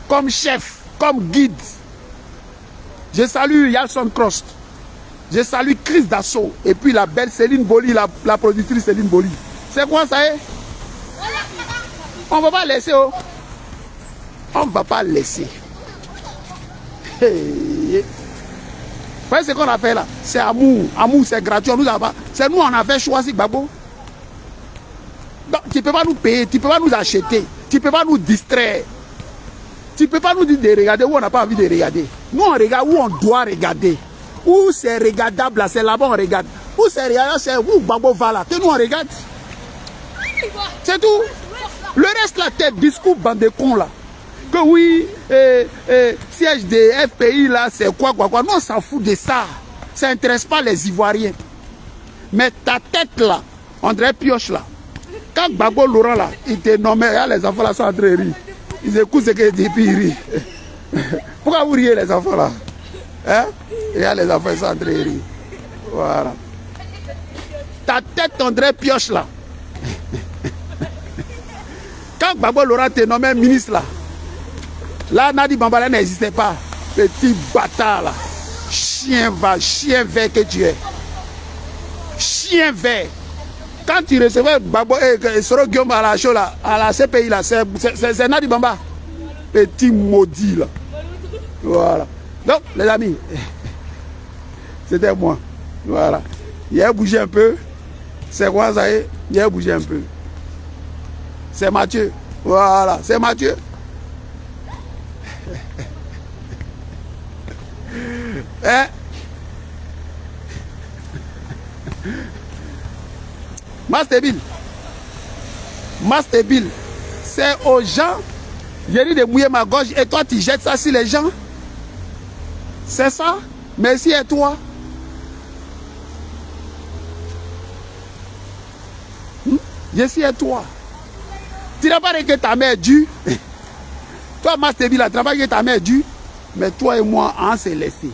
comme chef, comme guide. Je salue Yalson Cross. Je salue Chris Dassault. Et puis la belle Céline Boli, la productrice Céline Boli. C'est quoi ça est? On ne va pas laisser. Oh. On ne va pas laisser. Hey. Vous voyez ce qu'on a fait là? C'est amour. Amour, c'est gratuit. C'est nous, on a fait choisir Gbagbo. Donc, tu ne peux pas nous payer, tu ne peux pas nous acheter, tu ne peux pas nous distraire. Tu ne peux pas nous dire de regarder où on n'a pas envie de regarder. Nous, on regarde où on doit regarder. Où c'est regardable, c'est là-bas on regarde. Où c'est regardable, c'est où Gbagbo va là. Que nous, on regarde. C'est tout. Le reste là, tes discours bande de cons là. Que oui, siège des FPI là, c'est quoi. Nous, on s'en fout de ça. Ça n'intéresse pas les Ivoiriens. Mais ta tête là, on dirait pioche là. Quand Gbagbo Laurent là, il te nommait, les enfants là sont en train de rire. Ils écoutent ce qu'il dit, puis ils rient. Pourquoi vous riez les enfants là? Hein? Et là, les enfants sont en train de rire. Voilà. Ta tête, on dirait pioche là. Quand Gbagbo Laurent te nommait ministre là, Nadi Bambala n'existait pas. Petit bâtard là. Chien va, chien vert que tu es. Chien vert. Quand tu recevais Gbagbo et Soro Guillaume à la show là, à la CPI là, c'est Nadi Bamba. Petit maudit là. Voilà. Donc, les amis, c'était moi. Voilà. Il a bougé un peu. C'est quoi ça y est? Il a bougé un peu. C'est Mathieu. Voilà, c'est Mathieu. Hein? Master Bill, c'est aux gens, j'ai dit de mouiller ma gorge et toi tu jettes ça sur les gens. C'est ça? Merci à toi. Je suis à toi. Tu n'as pas dit que ta mère est due. Toi, Master Bill, tu n'as pas dit que ta mère est due. Mais toi et moi, on s'est laissé.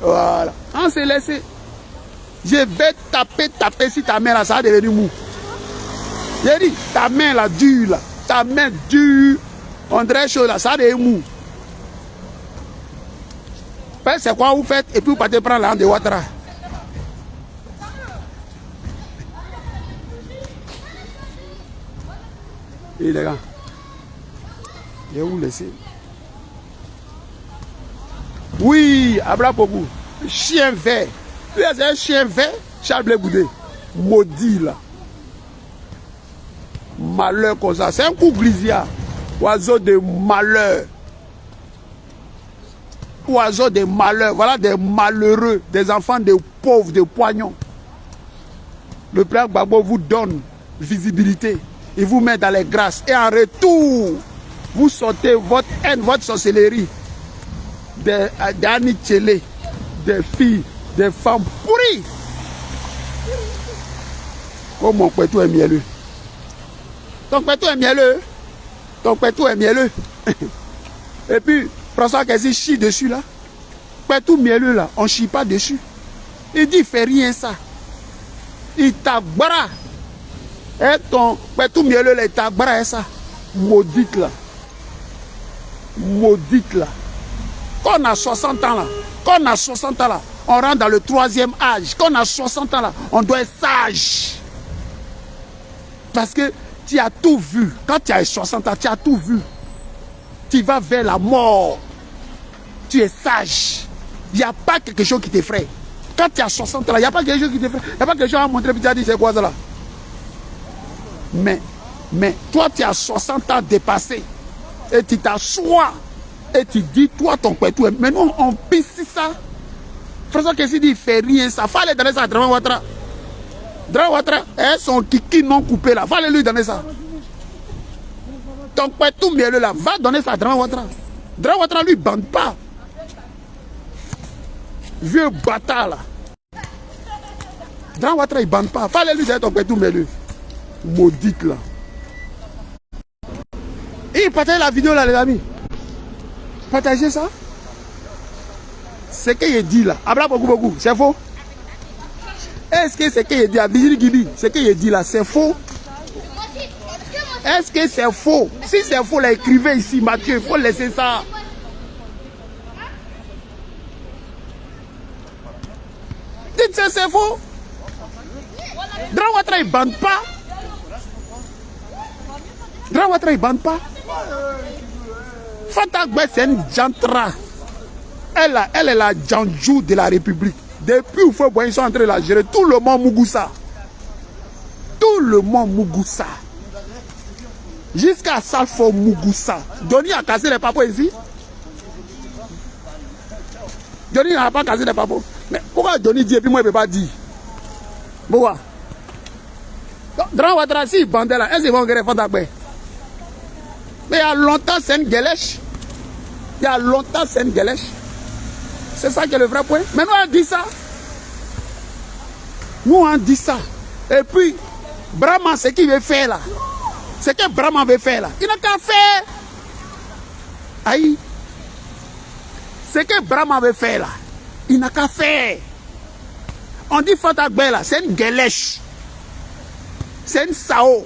Voilà. On s'est laissé. Je vais taper si ta main là, ça va devenir mou. J'ai dit, ta main là, dure là. Ta main dure. On dirait chaud là, ça va devenir mou. C'est quoi vous faites et puis vous partez prendre la de Ouattara. Et les gars, je vais vous laisser. Oui, Abla Pogou, chien vert. Lui, c'est un chien vert, Charles Blé Goudé. Maudit là. Malheur comme ça. C'est un coup grisia. Oiseau de malheur. Oiseau de malheur. Voilà des malheureux, des enfants de pauvres, de poignons. Le Président Gbagbo vous donne visibilité. Il vous met dans les grâces. Et en retour, vous sortez votre haine, votre sorcellerie. Des Annie Tchélé, des filles, des femmes pourries. Comme mon pétou est mielleux. Ton pétou est mielleux. Ton pétou est mielleux. Et puis, François Kessi chie dessus là. Pétou mielleux là, on ne chie pas dessus. Il dit, il fait rien ça. Il t'agbara. Et ton pétou mielleux là, il t'agbara et ça. Maudite là. Maudite là. Quand on a 60 ans là, quand on a 60 ans là, on rentre dans le 3e âge. Quand on a 60 ans là, on doit être sage. Parce que tu as tout vu. Quand tu as 60 ans, tu as tout vu. Tu vas vers la mort. Tu es sage. Il n'y a pas quelque chose qui t'effraie. Quand tu as 60 ans là, il n'y a pas quelque chose qui t'effraie. Il n'y a pas quelque chose à montrer puis tu as dit c'est quoi ça là. Mais toi tu as 60 ans dépassé. Et tu t'assois. Et tu dis, toi, ton pétou, mais nous, on pisse ça. François Kessi dit, il ne fait rien, ça. Fallait donner ça à Dramane Ouattara. Dramane Ouattara, son kiki non coupé là. Fallait lui donner ça. Ton pétou mielleux là, va donner ça à Dramane Ouattara. Dramane Ouattara lui bande pas. Vieux bâtard là. Dramane Ouattara il bande pas. Fallait lui donner ton pétou mielleux. Maudite là. Et il partage la vidéo là, les amis. Partagez ça. Ce qu'il dit là, Abla beaucoup, c'est faux. Est-ce que ce qu'il dit à Vigili Gibi, ce qu'il dit là, c'est faux? Est-ce que c'est faux? Si c'est faux, l'écrivez ici, Mathieu, il faut laisser ça. Dites que c'est faux. Dramane Ouattara, il ne bande pas. Dramane Ouattara, il ne bande pas. Fanta Gbé, c'est une jantra. Elle est la janjou de la République. Depuis où ils sont en train de la gérer. Tout le monde Mugusa. Tout le monde Mugusa. Jusqu'à Salfo Mugusa. Johnny a cassé les papos ici. Johnny n'a pas cassé les papos. Mais pourquoi Johnny dit et puis moi je ne peux pas dire? Pourquoi? Dramane Ouattara, si il bandait là, est-ce qu'ils vont guérir Fanta Gbé? Mais il y a longtemps, c'est une guélèche. Il y a longtemps, c'est une guélèche. C'est ça qui est le vrai point. Mais nous, on dit ça. Nous, on dit ça. Et puis, Brahma, ce qu'il veut faire là, ce que Brahma veut faire là, il n'a qu'à faire. Aïe. Ce que Brahma veut faire là, il n'a qu'à faire. On dit Fanta Gbé là, c'est une guélèche. C'est une sao.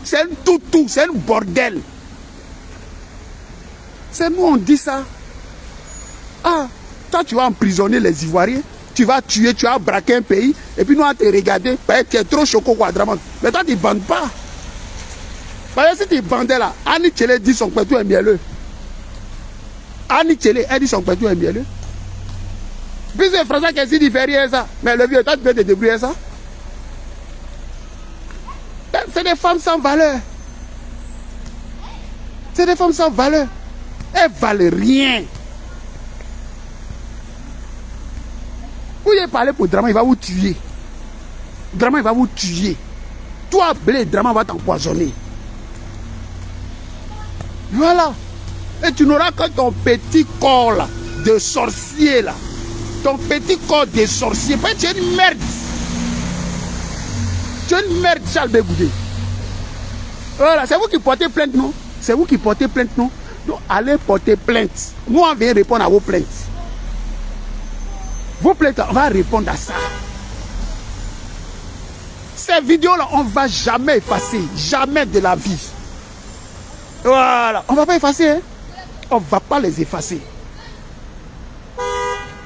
C'est une toutou. C'est un bordel. C'est nous, on dit ça. Ah, toi, tu vas emprisonner les Ivoiriens, tu vas tuer, tu vas braquer un pays, et puis nous, on va te regarder, parce que tu es trop choqué, quoi, Dramane. Mais toi, tu ne bandes pas. Parce que si tu bandais là, Annie Tchélé dit son pétou est mielleux. Annie Tchélé, elle dit son pétou est mielleux. Puis c'est François Kessi dit, fait rien ça. Mais le vieux, toi, tu peux te débrouiller ça. C'est des femmes sans valeur. C'est des femmes sans valeur. Elles ne valent rien. Vous avez parlé pour Dramane, il va vous tuer. Dramane, il va vous tuer. toi, Blé Drama va t'empoisonner. Voilà. Et tu n'auras que ton petit corps là, de sorcier là. Ton petit corps de sorcier. Tu es une merde. Tu es une merde, Charles Bégoudé. Voilà, c'est vous qui portez plainte, non? C'est vous qui portez plainte, non? Donc allez porter plainte. Nous, on vient répondre à vos plaintes. Vos plaintes, on va répondre à ça. Ces vidéos-là, on ne va jamais effacer. Jamais de la vie. Voilà. On ne va pas effacer. Hein? On ne va pas les effacer.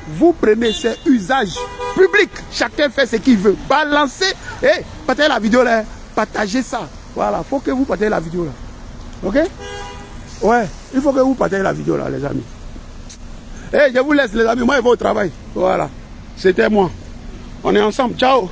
Vous prenez ces usages publics. Chacun fait ce qu'il veut. Balancez. Et partagez la vidéo là. Partagez ça. Voilà. Il faut que vous partagez la vidéo là. Ok? Ouais. Il faut que vous partagez la vidéo là, les amis. Et je vous laisse, les amis. Moi, je vais au travail. Voilà. C'était moi. On est ensemble. Ciao.